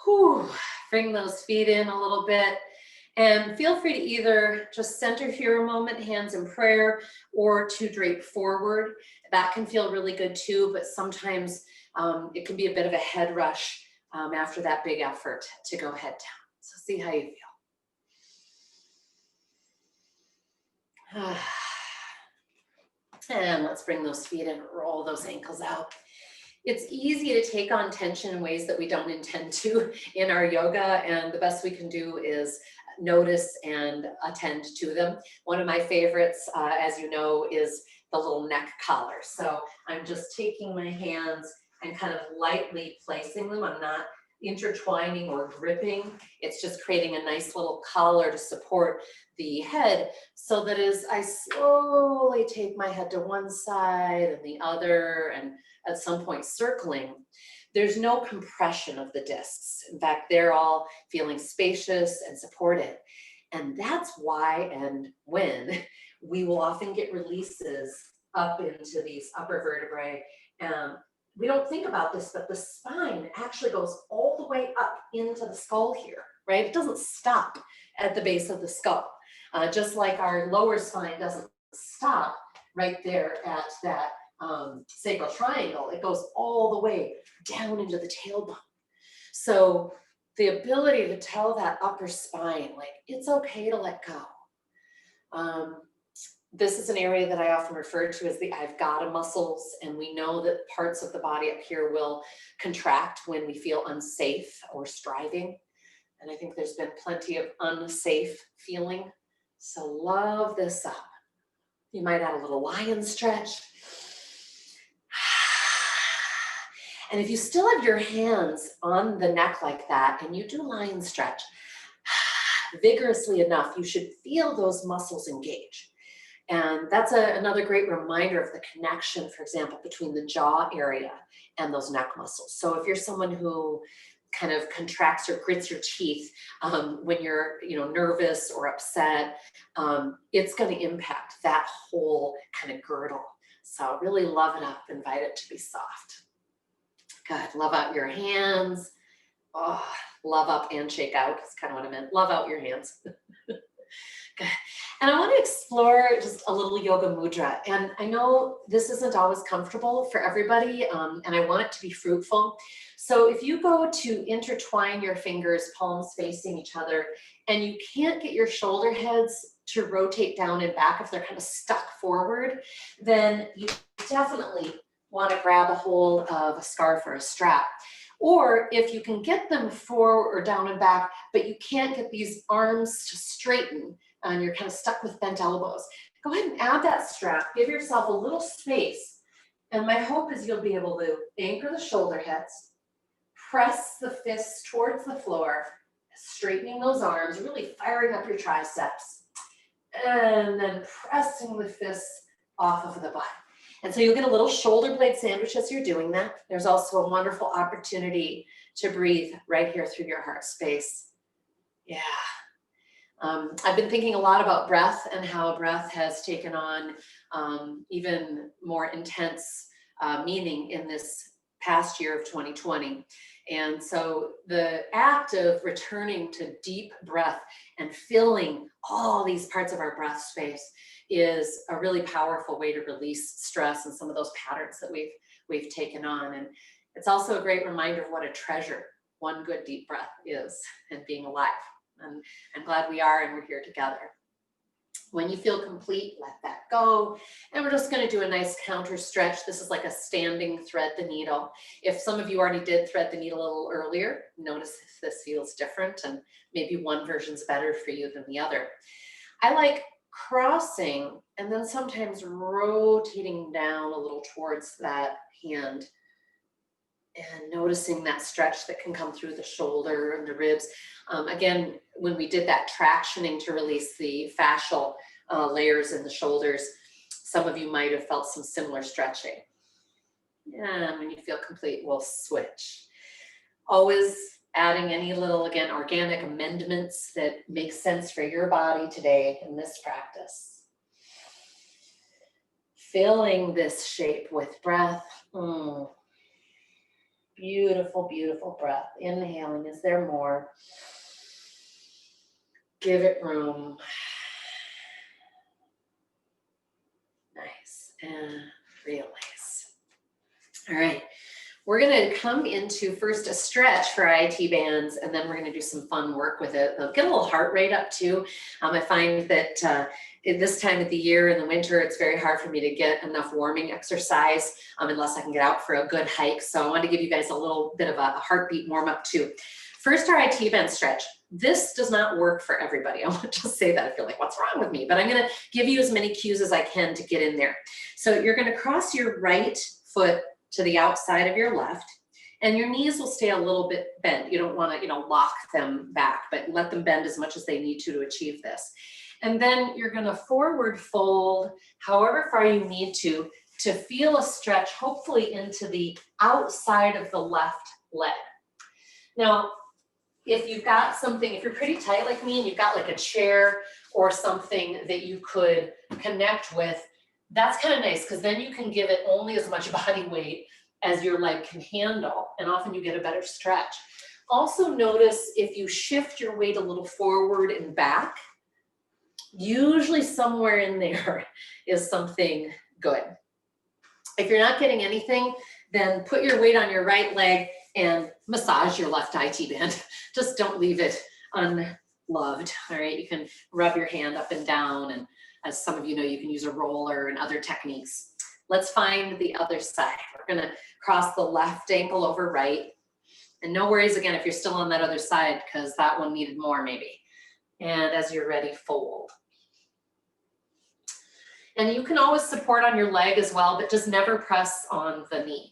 Whew. Bring those feet in a little bit. And feel free to either just center here a moment, hands in prayer, or to drape forward. That can feel really good too, but sometimes it can be a bit of a head rush after that big effort to go head down. So see how you feel. And let's bring those feet in, roll those ankles out. It's easy to take on tension in ways that we don't intend to in our yoga, and the best we can do is notice and attend to them. One of my favorites, as you know, is the little neck collar. So I'm just taking my hands and kind of lightly placing them. I'm not intertwining or gripping. It's just creating a nice little collar to support the head, so that as I slowly take my head to one side and the other, and at some point circling, there's no compression of the discs. In fact, they're all feeling spacious and supported. And that's why and when we will often get releases up into these upper vertebrae. We don't think about this, but the spine actually goes all the way up into the skull here, right? It doesn't stop at the base of the skull. Just like our lower spine doesn't stop right there at that sacral triangle. It goes all the way down into the tailbone. So the ability to tell that upper spine, like, it's okay to let go. This is an area that I often refer to as the I've gotta muscles, and we know that parts of the body up here will contract when we feel unsafe or striving. And I think there's been plenty of unsafe feeling. So love this up. You might add a little lion stretch. And if you still have your hands on the neck like that, and you do lion stretch vigorously enough, you should feel those muscles engage. And that's another great reminder of the connection, for example, between the jaw area and those neck muscles. So if you're someone who kind of contracts or grits your teeth when you're nervous or upset, it's going to impact that whole kind of girdle. So really love it up, invite it to be soft. Good, love out your hands. Oh, love up and shake out, that's kind of what I meant. Love out your hands. Good. And I want to explore just a little yoga mudra. And I know this isn't always comfortable for everybody, and I want it to be fruitful. So if you go to intertwine your fingers, palms facing each other, and you can't get your shoulder heads to rotate down and back if they're kind of stuck forward, then you definitely want to grab a hold of a scarf or a strap. Or if you can get them forward or down and back, but you can't get these arms to straighten, and you're kind of stuck with bent elbows, go ahead and add that strap. Give yourself a little space. And my hope is you'll be able to anchor the shoulder heads, press the fists towards the floor, straightening those arms, really firing up your triceps, and then pressing the fists off of the butt. And so you'll get a little shoulder blade sandwich as you're doing that. There's also a wonderful opportunity to breathe right here through your heart space. Yeah. I've been thinking a lot about breath and how breath has taken on even more intense meaning in this past year of 2020. And so the act of returning to deep breath and filling all these parts of our breath space is a really powerful way to release stress and some of those patterns that we've taken on. And it's also a great reminder of what a treasure one good deep breath is and being alive. And I'm glad we are, and we're here together. When you feel complete, let that go. And we're just going to do a nice counter stretch. This is like a standing thread the needle. If some of you already did thread the needle a little earlier, notice if this feels different, and maybe one version's better for you than the other. I like crossing and then sometimes rotating down a little towards that hand, and noticing that stretch that can come through the shoulder and the ribs. Again, when we did that tractioning to release the fascial layers in the shoulders, some of you might have felt some similar stretching. And when you feel complete, we'll switch. Always adding any little, again, organic amendments that make sense for your body today in this practice. Filling this shape with breath. Beautiful, beautiful breath. Inhaling. Is there more? Give it room. Nice. And release. All right. We're going to come into first a stretch for IT bands, and then we're going to do some fun work with it. They'll get a little heart rate up too. I find that at this time of the year in the winter, it's very hard for me to get enough warming exercise unless I can get out for a good hike. So I want to give you guys a little bit of a heartbeat warm up too. First, our IT band stretch. This does not work for everybody. I want to just say that if you're like, what's wrong with me? But I'm going to give you as many cues as I can to get in there. So you're going to cross your right foot to the outside of your left, and your knees will stay a little bit bent. You don't want to, lock them back, but let them bend as much as they need to achieve this. And then you're going to forward fold however far you need to feel a stretch, hopefully into the outside of the left leg. Now, if you've got something, if you're pretty tight like me and you've got like a chair or something that you could connect with, that's kind of nice, because then you can give it only as much body weight as your leg can handle, and often you get a better stretch. Also notice if you shift your weight a little forward and back, usually somewhere in there is something good. If you're not getting anything, then put your weight on your right leg and massage your left IT band. Just don't leave it unloved, all right? You can rub your hand up and down, and as some of you know, you can use a roller and other techniques. Let's find the other side. We're gonna cross the left ankle over right. And no worries again if you're still on that other side, because that one needed more maybe. And as you're ready, fold. And you can always support on your leg as well, but just never press on the knee.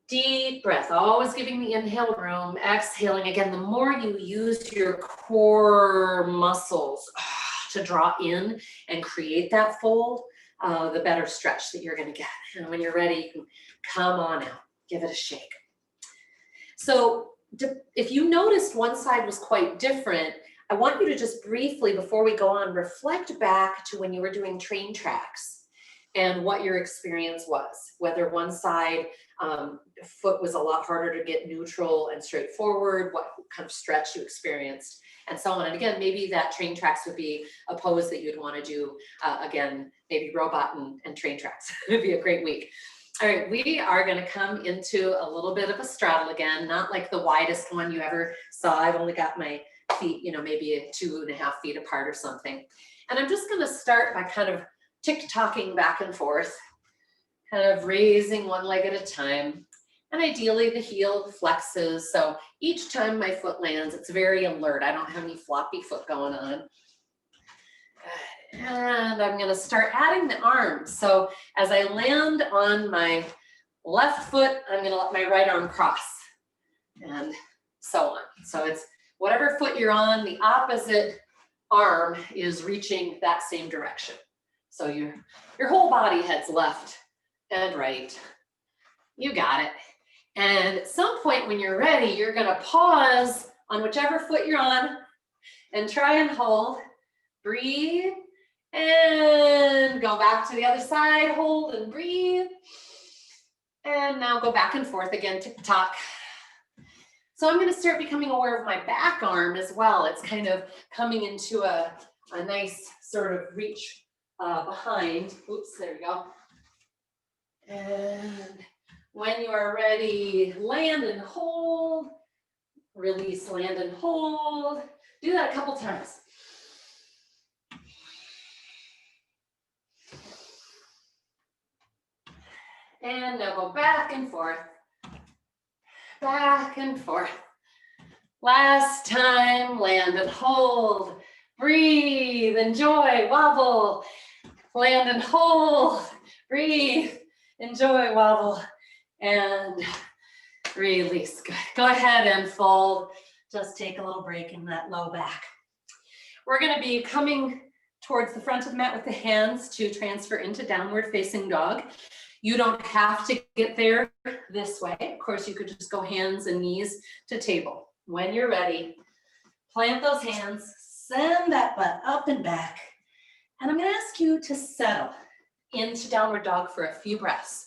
Deep breath, always giving the inhale room, exhaling. Again, the more you use your core muscles to draw in and create that fold, the better stretch that you're going to get. And when you're ready, you can come on out, give it a shake. So if you noticed one side was quite different, I want you to just briefly, before we go on, reflect back to when you were doing train tracks and what your experience was, whether one side foot was a lot harder to get neutral and straightforward, what kind of stretch you experienced, and so on. And again, maybe that train tracks would be a pose that you'd want to do again, maybe robot and train tracks. It'd be a great week. All right, we are going to come into a little bit of a straddle again, not like the widest one you ever saw. I've only got my feet, maybe 2.5 feet apart or something. And I'm just going to start by kind of tick-tocking back and forth, kind of raising one leg at a time. And ideally the heel flexes. So each time my foot lands, it's very alert. I don't have any floppy foot going on. Good. And I'm going to start adding the arms. So as I land on my left foot, I'm going to let my right arm cross and so on. So it's whatever foot you're on, the opposite arm is reaching that same direction. So your whole body heads left and right. You got it. And at some point when you're ready, you're going to pause on whichever foot you're on and try and hold. Breathe and go back to the other side. Hold and breathe. And now go back and forth again, tick-tock. So I'm going to start becoming aware of my back arm as well. It's kind of coming into a nice sort of reach behind. Oops, there we go. And when you are ready, land and hold. Release, land and hold. Do that a couple times. And now go back and forth. Back and forth. Last time, land and hold. Breathe, enjoy, wobble. Land and hold. Breathe, enjoy, wobble. And release. Good. Go ahead and fold. Just take a little break in that low back. We're going to be coming towards the front of the mat with the hands to transfer into downward facing dog. You don't have to get there this way. Of course, you could just go hands and knees to table. When you're ready, plant those hands, send that butt up and back, And I'm going to ask you to settle into downward dog for a few breaths.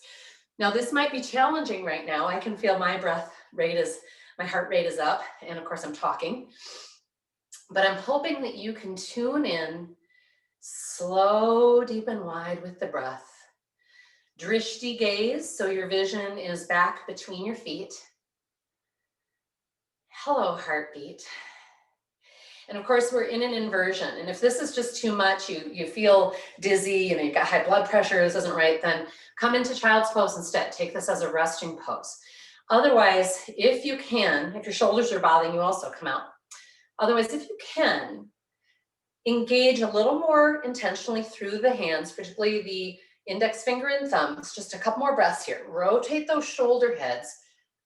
Now, this might be challenging right now. I can feel my heart rate is up, and of course I'm talking, but I'm hoping that you can tune in slow, deep and wide with the breath. Drishti gaze, so your vision is back between your feet. Hello, heartbeat. And of course, we're in an inversion. And if this is just too much, you feel dizzy, you've got high blood pressure, this isn't right, then come into child's pose instead. Take this as a resting pose. Otherwise, if you can, if your shoulders are bothering you, also come out. Otherwise, if you can, engage a little more intentionally through the hands, particularly the index finger and thumbs. Just a couple more breaths here. Rotate those shoulder heads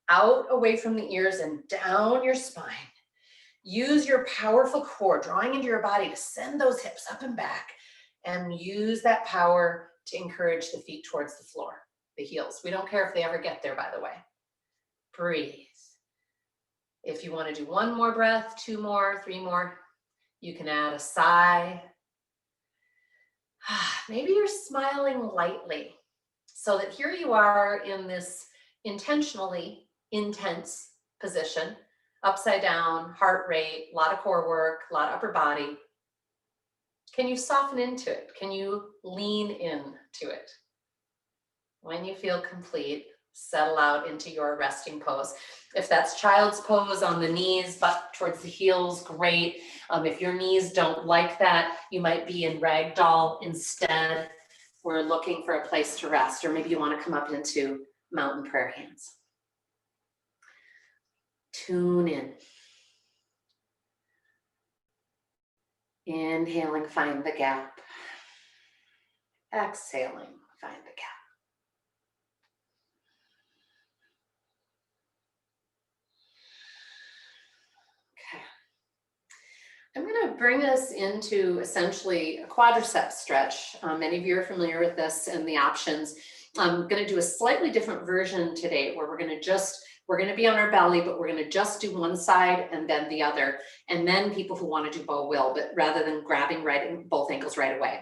out away from the ears and down your spine. Use your powerful core, drawing into your body to send those hips up and back, and use that power to encourage the feet towards the floor, the heels. We don't care if they ever get there, by the way. Breathe. If you want to do one more breath, two more, three more, you can add a sigh. Maybe you're smiling lightly, so that here you are in this intentionally intense position. Upside down, heart rate, a lot of core work, a lot of upper body. Can you soften into it? Can you lean into it? When you feel complete, settle out into your resting pose. If that's child's pose on the knees, butt towards the heels, great. If your knees don't like that, you might be in ragdoll instead. We're looking for a place to rest, or maybe you want to come up into mountain prayer hands. Tune in. Inhaling, find the gap. Exhaling, find the gap. Okay. I'm going to bring us into essentially a quadricep stretch. Many of you are familiar with this and the options. I'm going to do a slightly different version today where we're going to be on our belly, but we're going to just do one side and then the other. And then people who want to do both will, but rather than grabbing both ankles right away.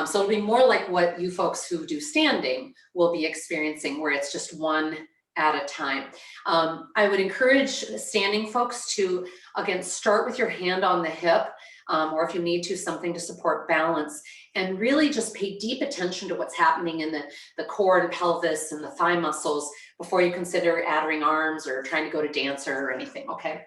So it'll be more like what you folks who do standing will be experiencing, where it's just one at a time. I would encourage standing folks to, again, start with your hand on the hip, or if you need to, something to support balance, and really just pay deep attention to what's happening in the core and pelvis and the thigh muscles before you consider adding arms or trying to go to dancer or anything, okay?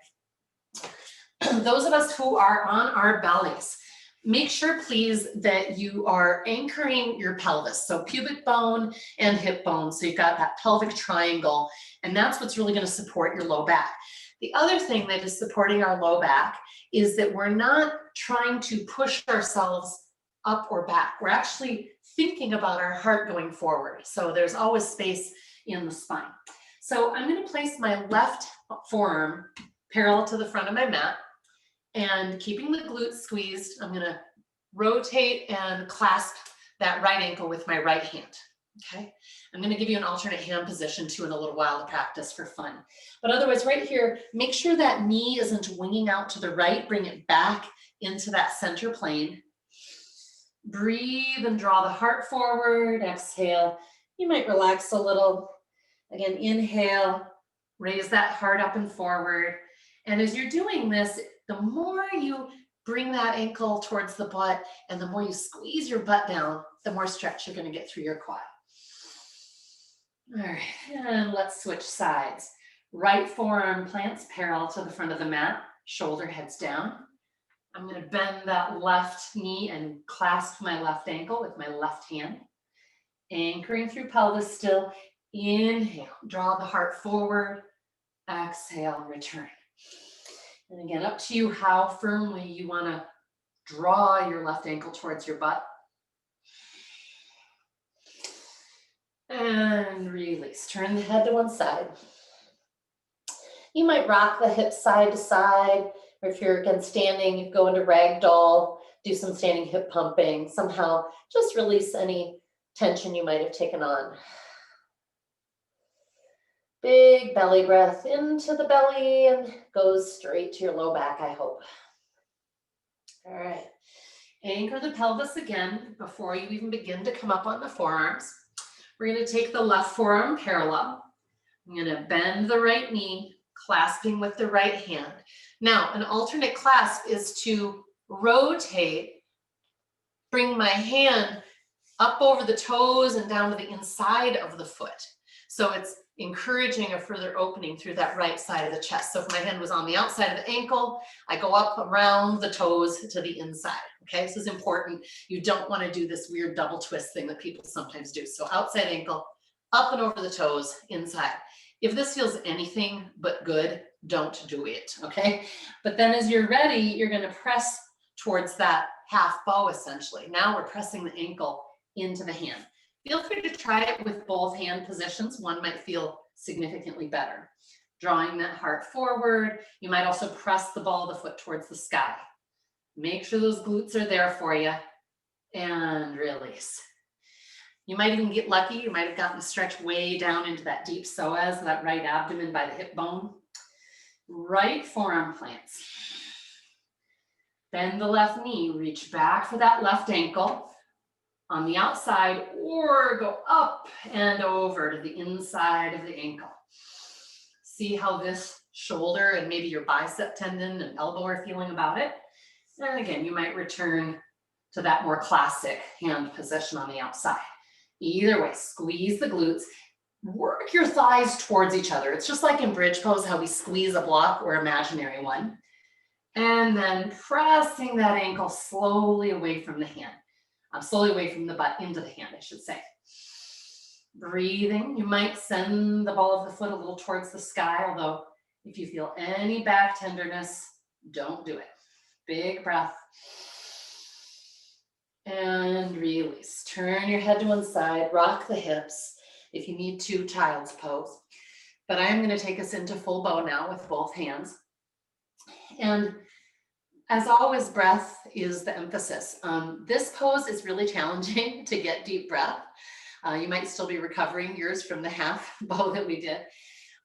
Those of us who are on our bellies, make sure, please, that you are anchoring your pelvis. So pubic bone and hip bone. So you've got that pelvic triangle, and that's what's really going to support your low back. The other thing that is supporting our low back is that we're not trying to push ourselves up or back. We're actually thinking about our heart going forward. So there's always space in the spine. So I'm going to place my left forearm parallel to the front of my mat, and keeping the glutes squeezed, I'm going to rotate and clasp that right ankle with my right hand. Okay, I'm going to give you an alternate hand position too in a little while to practice for fun. But otherwise, right here, make sure that knee isn't winging out to the right. Bring it back into that center plane. Breathe and draw the heart forward. Exhale. You might relax a little. Again, inhale, raise that heart up and forward. And as you're doing this, the more you bring that ankle towards the butt and the more you squeeze your butt down, the more stretch you're going to get through your quad. All right, and let's switch sides. Right forearm plants parallel to the front of the mat, shoulder heads down. I'm going to bend that left knee and clasp my left ankle with my left hand. Anchoring through pelvis still. Inhale, draw the heart forward. Exhale, return. And again, up to you how firmly you want to draw your left ankle towards your butt. And release. Turn the head to one side. You might rock the hips side to side, or if you're again standing, you go into ragdoll, do some standing hip pumping. Somehow just release any tension you might have taken on. Big belly breath into the belly and goes straight to your low back, I hope. All right. Anchor the pelvis again before you even begin to come up on the forearms. We're going to take the left forearm parallel. I'm going to bend the right knee, clasping with the right hand. Now, an alternate clasp is to rotate, bring my hand up over the toes and down to the inside of the foot. So it's encouraging a further opening through that right side of the chest. So if my hand was on the outside of the ankle, I go up around the toes to the inside. Okay, this is important. You don't want to do this weird double twist thing that people sometimes do. So outside ankle, up and over the toes, inside. If this feels anything but good, don't do it, okay? But then as you're ready, you're going to press towards that half bow essentially. Now we're pressing the ankle into the hand. Feel free to try it with both hand positions. One might feel significantly better. Drawing that heart forward. You might also press the ball of the foot towards the sky. Make sure those glutes are there for you and release. You might even get lucky. You might have gotten the stretch way down into that deep psoas, that right abdomen by the hip bone. Right forearm plants. Bend the left knee, reach back for that left ankle on the outside, or go up and over to the inside of the ankle. See how this shoulder and maybe your bicep tendon and elbow are feeling about it. And again, you might return to that more classic hand position on the outside. Either way, squeeze the glutes, work your thighs towards each other. It's just like in bridge pose, how we squeeze a block or imaginary one. And then pressing that ankle slowly away from the hand. Slowly away from the butt into the hand, I should say. Breathing, you might send the ball of the foot a little towards the sky, although if you feel any back tenderness, don't do it. Big breath. And release. Turn your head to one side, rock the hips. If you need to, child's pose. But I'm going to take us into full bow now with both hands. And as always, breath is the emphasis. This pose is really challenging to get deep breath. You might still be recovering yours from the half bow that we did.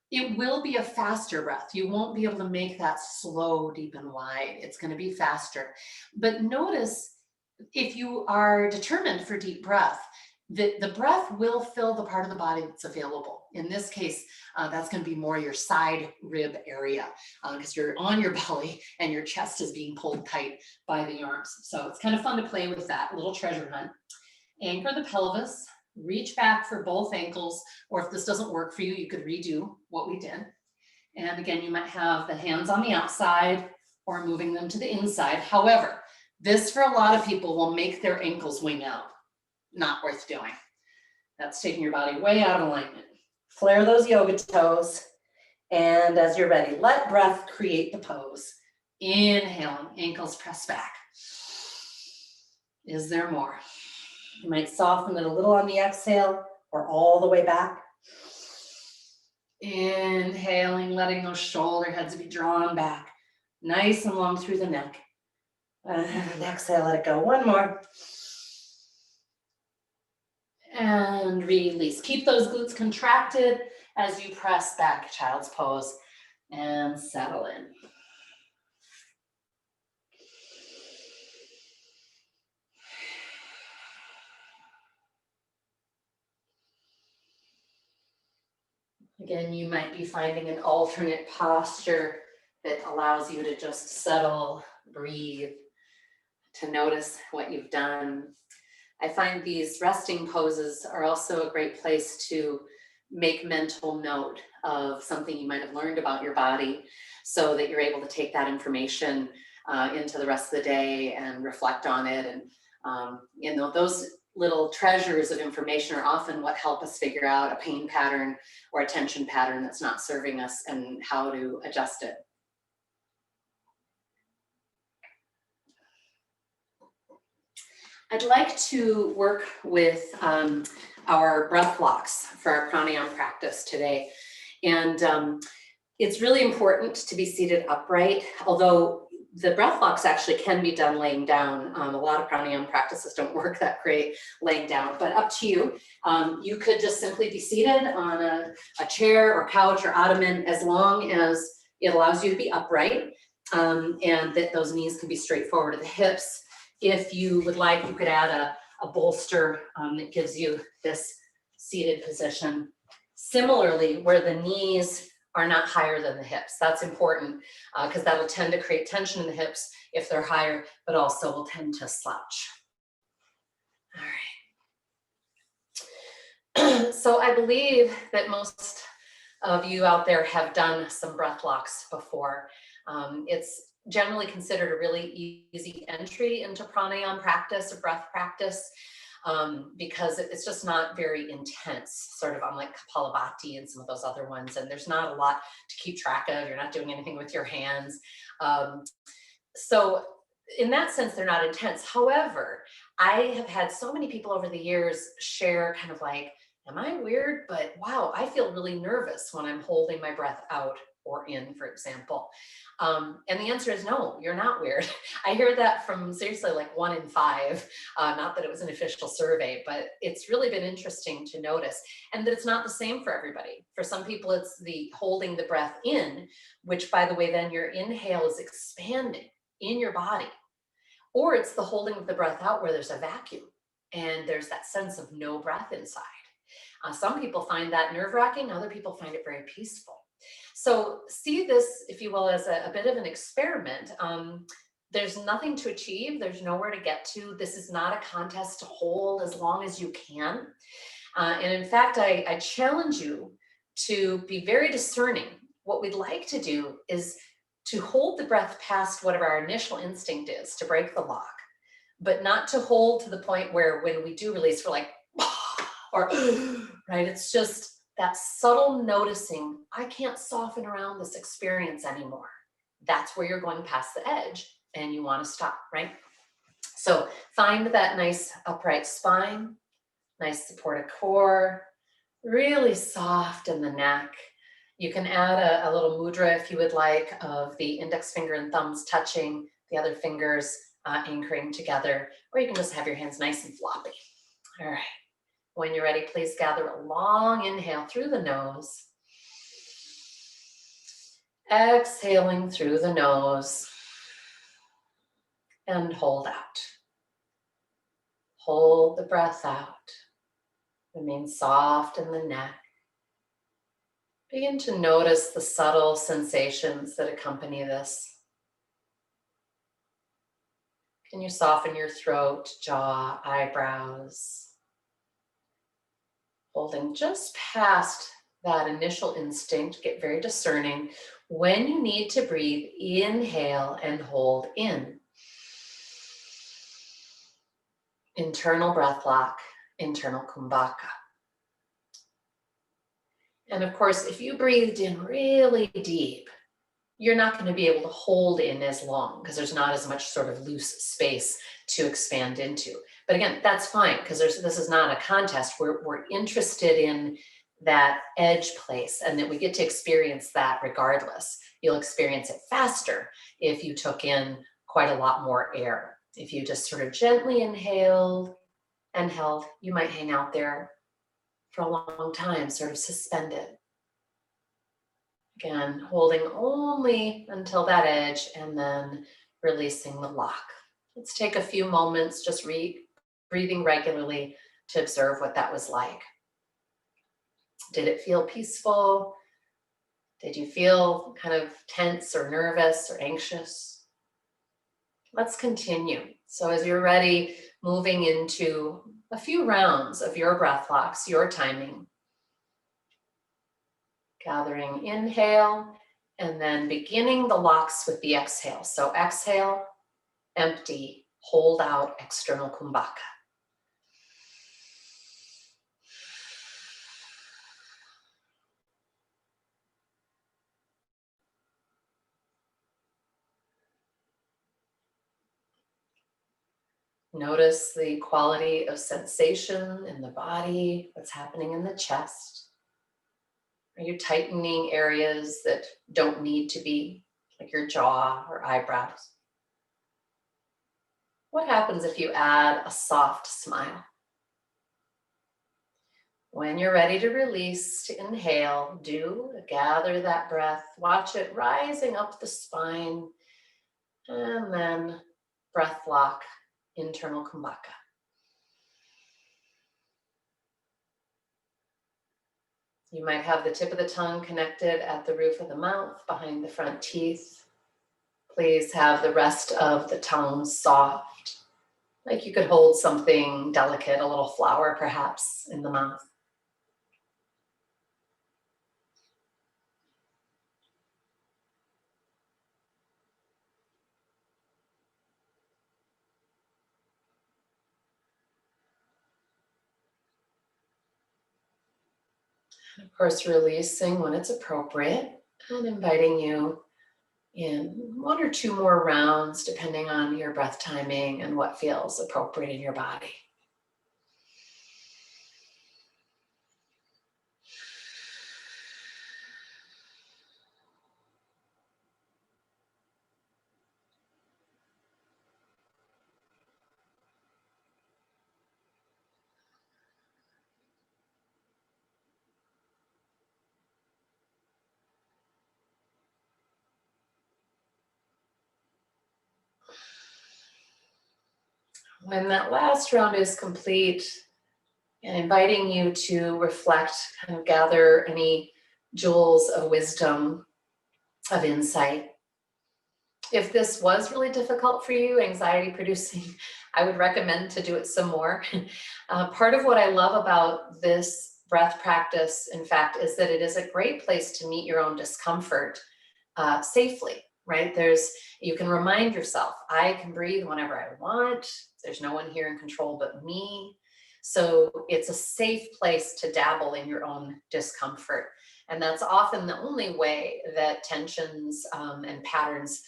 It will be a faster breath. You won't be able to make that slow, deep and wide. It's going to be faster. But notice if you are determined for deep breath, the breath will fill the part of the body that's available. In this case, that's going to be more your side rib area because you're on your belly and your chest is being pulled tight by the arms. So it's kind of fun to play with that, a little treasure hunt. Anchor the pelvis, reach back for both ankles, or if this doesn't work for you, you could redo what we did. And again, you might have the hands on the outside or moving them to the inside. However, this for a lot of people will make their ankles wing out. Not worth doing. That's taking your body way out of alignment. Flare those yoga toes. And as you're ready, let breath create the pose. Inhaling, ankles press back. Is there more? You might soften it a little on the exhale or all the way back. Inhaling, letting those shoulder heads be drawn back. Nice and long through the neck. And exhale, let it go. One more. And release. Keep those glutes contracted as you press back, child's pose, and settle in. Again, you might be finding an alternate posture that allows you to just settle, breathe, to notice what you've done. I find these resting poses are also a great place to make mental note of something you might have learned about your body so that you're able to take that information into the rest of the day and reflect on it. And those little treasures of information are often what help us figure out a pain pattern or a tension pattern that's not serving us and how to adjust it. I'd like to work with our breath blocks for our pranayama practice today. And it's really important to be seated upright, although the breath blocks actually can be done laying down. A lot of pranayama practices don't work that great laying down, but up to you. You could just simply be seated on a chair or couch or ottoman as long as it allows you to be upright and that those knees can be straight forward to the hips. If you would like, you could add a bolster that gives you this seated position. Similarly, where the knees are not higher than the hips. That's important because that'll tend to create tension in the hips if they're higher, but also will tend to slouch. All right. So I believe that most of you out there have done some breath locks before. It's generally considered a really easy entry into pranayama practice or breath practice because it's just not very intense, sort of unlike Kapalabhati and some of those other ones. And there's not a lot to keep track of. You're not doing anything with your hands. So in that sense, they're not intense. However, I have had so many people over the years share kind of like, am I weird? But wow, I feel really nervous when I'm holding my breath out or in, for example. And the answer is no, you're not weird. I hear that from seriously like 1 in 5, not that it was an official survey, but it's really been interesting to notice, and that it's not the same for everybody. For some people, it's the holding the breath in, which by the way, then your inhale is expanding in your body, or it's the holding of the breath out where there's a vacuum and there's that sense of no breath inside. Some people find that nerve-wracking, other people find it very peaceful. So see this, if you will, as a bit of an experiment. There's nothing to achieve. There's nowhere to get to. This is not a contest to hold as long as you can. And in fact, I challenge you to be very discerning. What we'd like to do is to hold the breath past whatever our initial instinct is to break the lock, but not to hold to the point where when we do release, we're like, or, right? It's just that subtle noticing, I can't soften around this experience anymore. That's where you're going past the edge and you want to stop, right? So find that nice upright spine, nice supported core, really soft in the neck. You can add a little mudra if you would like, of the index finger and thumbs touching, the other fingers anchoring together, or you can just have your hands nice and floppy. All right. When you're ready, please gather a long inhale through the nose. Exhaling through the nose. And hold out. Hold the breath out. Remain soft in the neck. Begin to notice the subtle sensations that accompany this. Can you soften your throat, jaw, eyebrows? Holding just past that initial instinct, get very discerning. When you need to breathe, inhale and hold in. Internal breath lock, internal kumbhaka. And of course, if you breathed in really deep, you're not going to be able to hold in as long because there's not as much sort of loose space to expand into. But again, that's fine because this is not a contest. We're interested in that edge place and that we get to experience that regardless. You'll experience it faster if you took in quite a lot more air. If you just sort of gently inhaled and held, you might hang out there for a long time, sort of suspended. Again, holding only until that edge and then releasing the lock. Let's take a few moments, just breathing regularly to observe what that was like. Did it feel peaceful? Did you feel kind of tense or nervous or anxious? Let's continue. So as you're ready, moving into a few rounds of your breath locks, your timing. Gathering inhale and then beginning the locks with the exhale. So exhale, empty, hold out, external kumbhaka. Notice the quality of sensation in the body, what's happening in the chest. Are you tightening areas that don't need to be, like your jaw or eyebrows? What happens if you add a soft smile? When you're ready to release, to inhale, gather that breath, watch it rising up the spine, and then breath lock internal kumbhaka. You might have the tip of the tongue connected at the roof of the mouth, behind the front teeth. Please have the rest of the tongue soft, like you could hold something delicate, a little flower perhaps, in the mouth. Of course, releasing when it's appropriate and inviting you in 1 or 2 more rounds, depending on your breath timing and what feels appropriate in your body. When that last round is complete, and inviting you to reflect, kind of gather any jewels of wisdom, of insight. If this was really difficult for you, anxiety producing, I would recommend to do it some more. Part of what I love about this breath practice, in fact, is that it is a great place to meet your own discomfort safely, right? You can remind yourself, I can breathe whenever I want. There's no one here in control but me. So it's a safe place to dabble in your own discomfort. And that's often the only way that tensions and patterns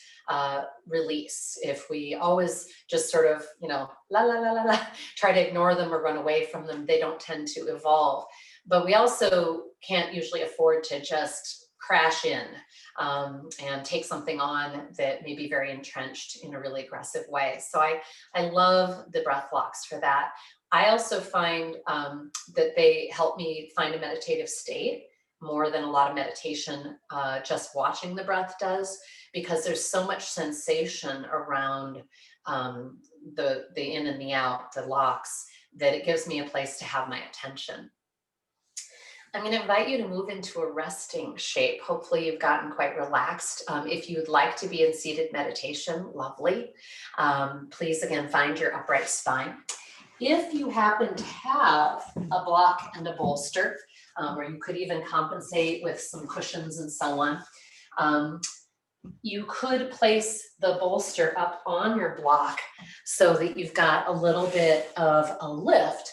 release. If we always just sort of, la, la, la, la, la, try to ignore them or run away from them, they don't tend to evolve. But we also can't usually afford to just crash in and take something on that may be very entrenched in a really aggressive way. So I love the breath blocks for that. I also find that they help me find a meditative state more than a lot of meditation just watching the breath does, because there's so much sensation around the in and the out, the locks, that it gives me a place to have my attention. I'm going to invite you to move into a resting shape. Hopefully you've gotten quite relaxed. If you'd like to be in seated meditation, lovely. Please, again, find your upright spine. If you happen to have a block and a bolster, or you could even compensate with some cushions and so on, you could place the bolster up on your block so that you've got a little bit of a lift.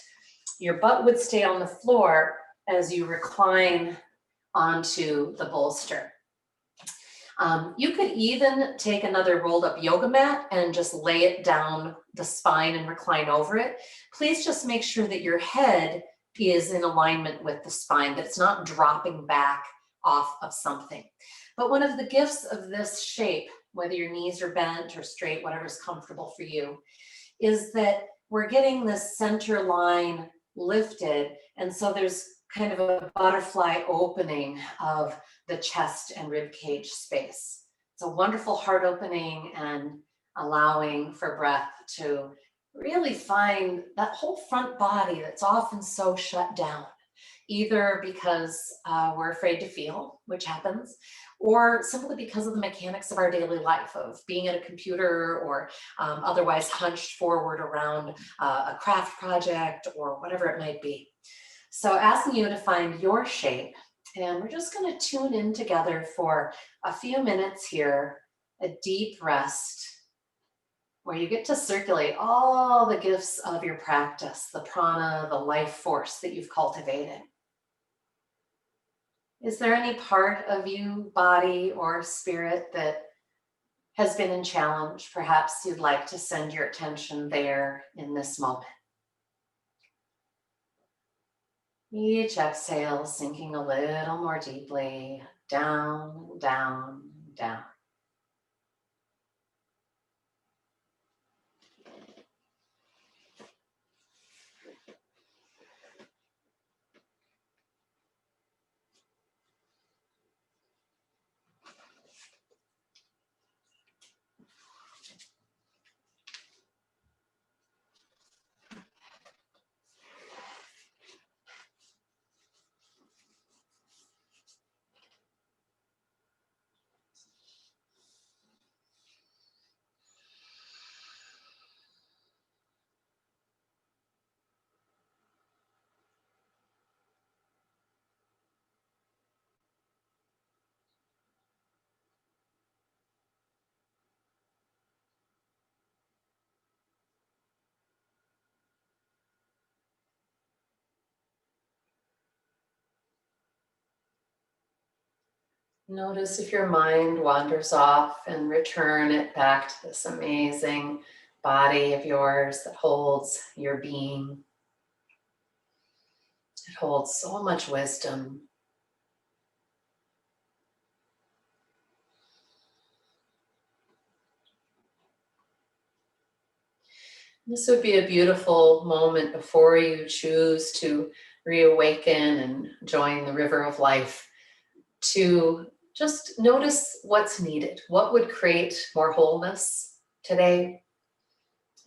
Your butt would stay on the floor as you recline onto the bolster. You could even take another rolled up yoga mat and just lay it down the spine and recline over it. Please just make sure that your head is in alignment with the spine, that it's not dropping back off of something. But one of the gifts of this shape, whether your knees are bent or straight, whatever's comfortable for you, is that we're getting this center line lifted. And so there's kind of a butterfly opening of the chest and rib cage space. It's a wonderful heart opening and allowing for breath to really find that whole front body that's often so shut down, either because we're afraid to feel, which happens, or simply because of the mechanics of our daily life of being at a computer or otherwise hunched forward around a craft project or whatever it might be. So asking you to find your shape, and we're just going to tune in together for a few minutes here, a deep rest, where you get to circulate all the gifts of your practice, the prana, the life force that you've cultivated. Is there any part of you, body or spirit, that has been in challenge? Perhaps you'd like to send your attention there in this moment. Each exhale, sinking a little more deeply, down, down, down. Notice if your mind wanders off and return it back to this amazing body of yours that holds your being. It holds so much wisdom. This would be a beautiful moment before you choose to reawaken and join the river of life, to just notice what's needed. What would create more wholeness today?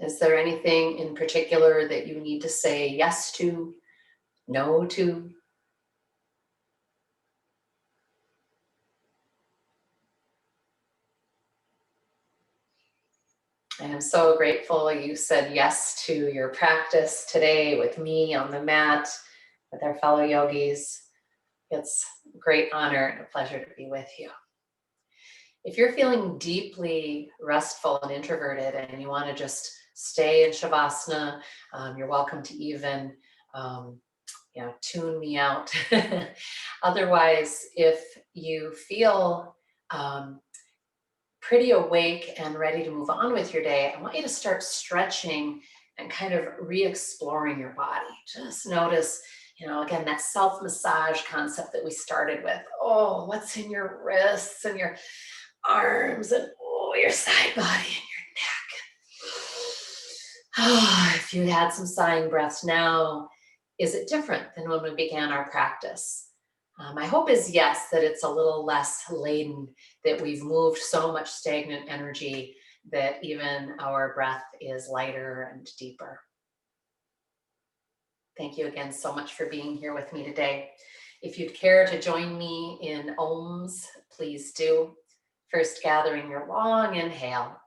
Is there anything in particular that you need to say yes to, no to? I am so grateful you said yes to your practice today with me on the mat, with our fellow yogis. It's a great honor and a pleasure to be with you. If you're feeling deeply restful and introverted and you want to just stay in Shavasana, you're welcome to even tune me out. Otherwise, if you feel pretty awake and ready to move on with your day, I want you to start stretching and kind of re-exploring your body. Just notice, again, that self-massage concept that we started with. Oh, what's in your wrists and your arms and your side body and your neck. Oh, if you had some sighing breaths now, is it different than when we began our practice? My hope is yes, that it's a little less laden, that we've moved so much stagnant energy that even our breath is lighter and deeper. Thank you again so much for being here with me today. If you'd care to join me in Ohms, please do. First, gathering your long inhale.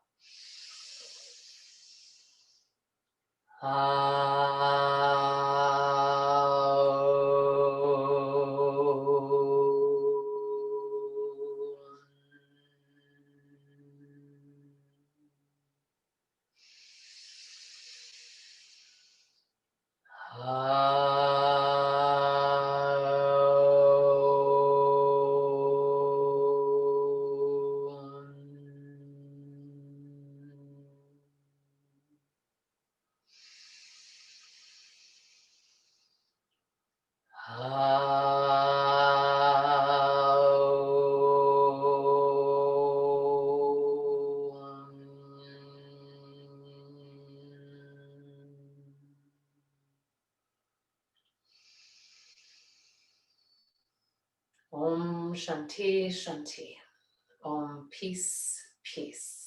Om Shanti Shanti. Om Peace Peace.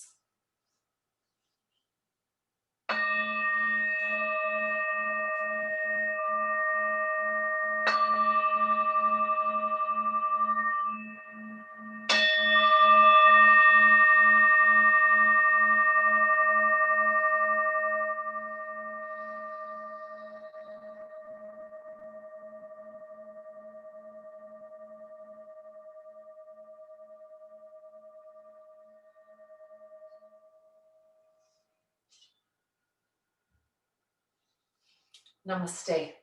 Namaste.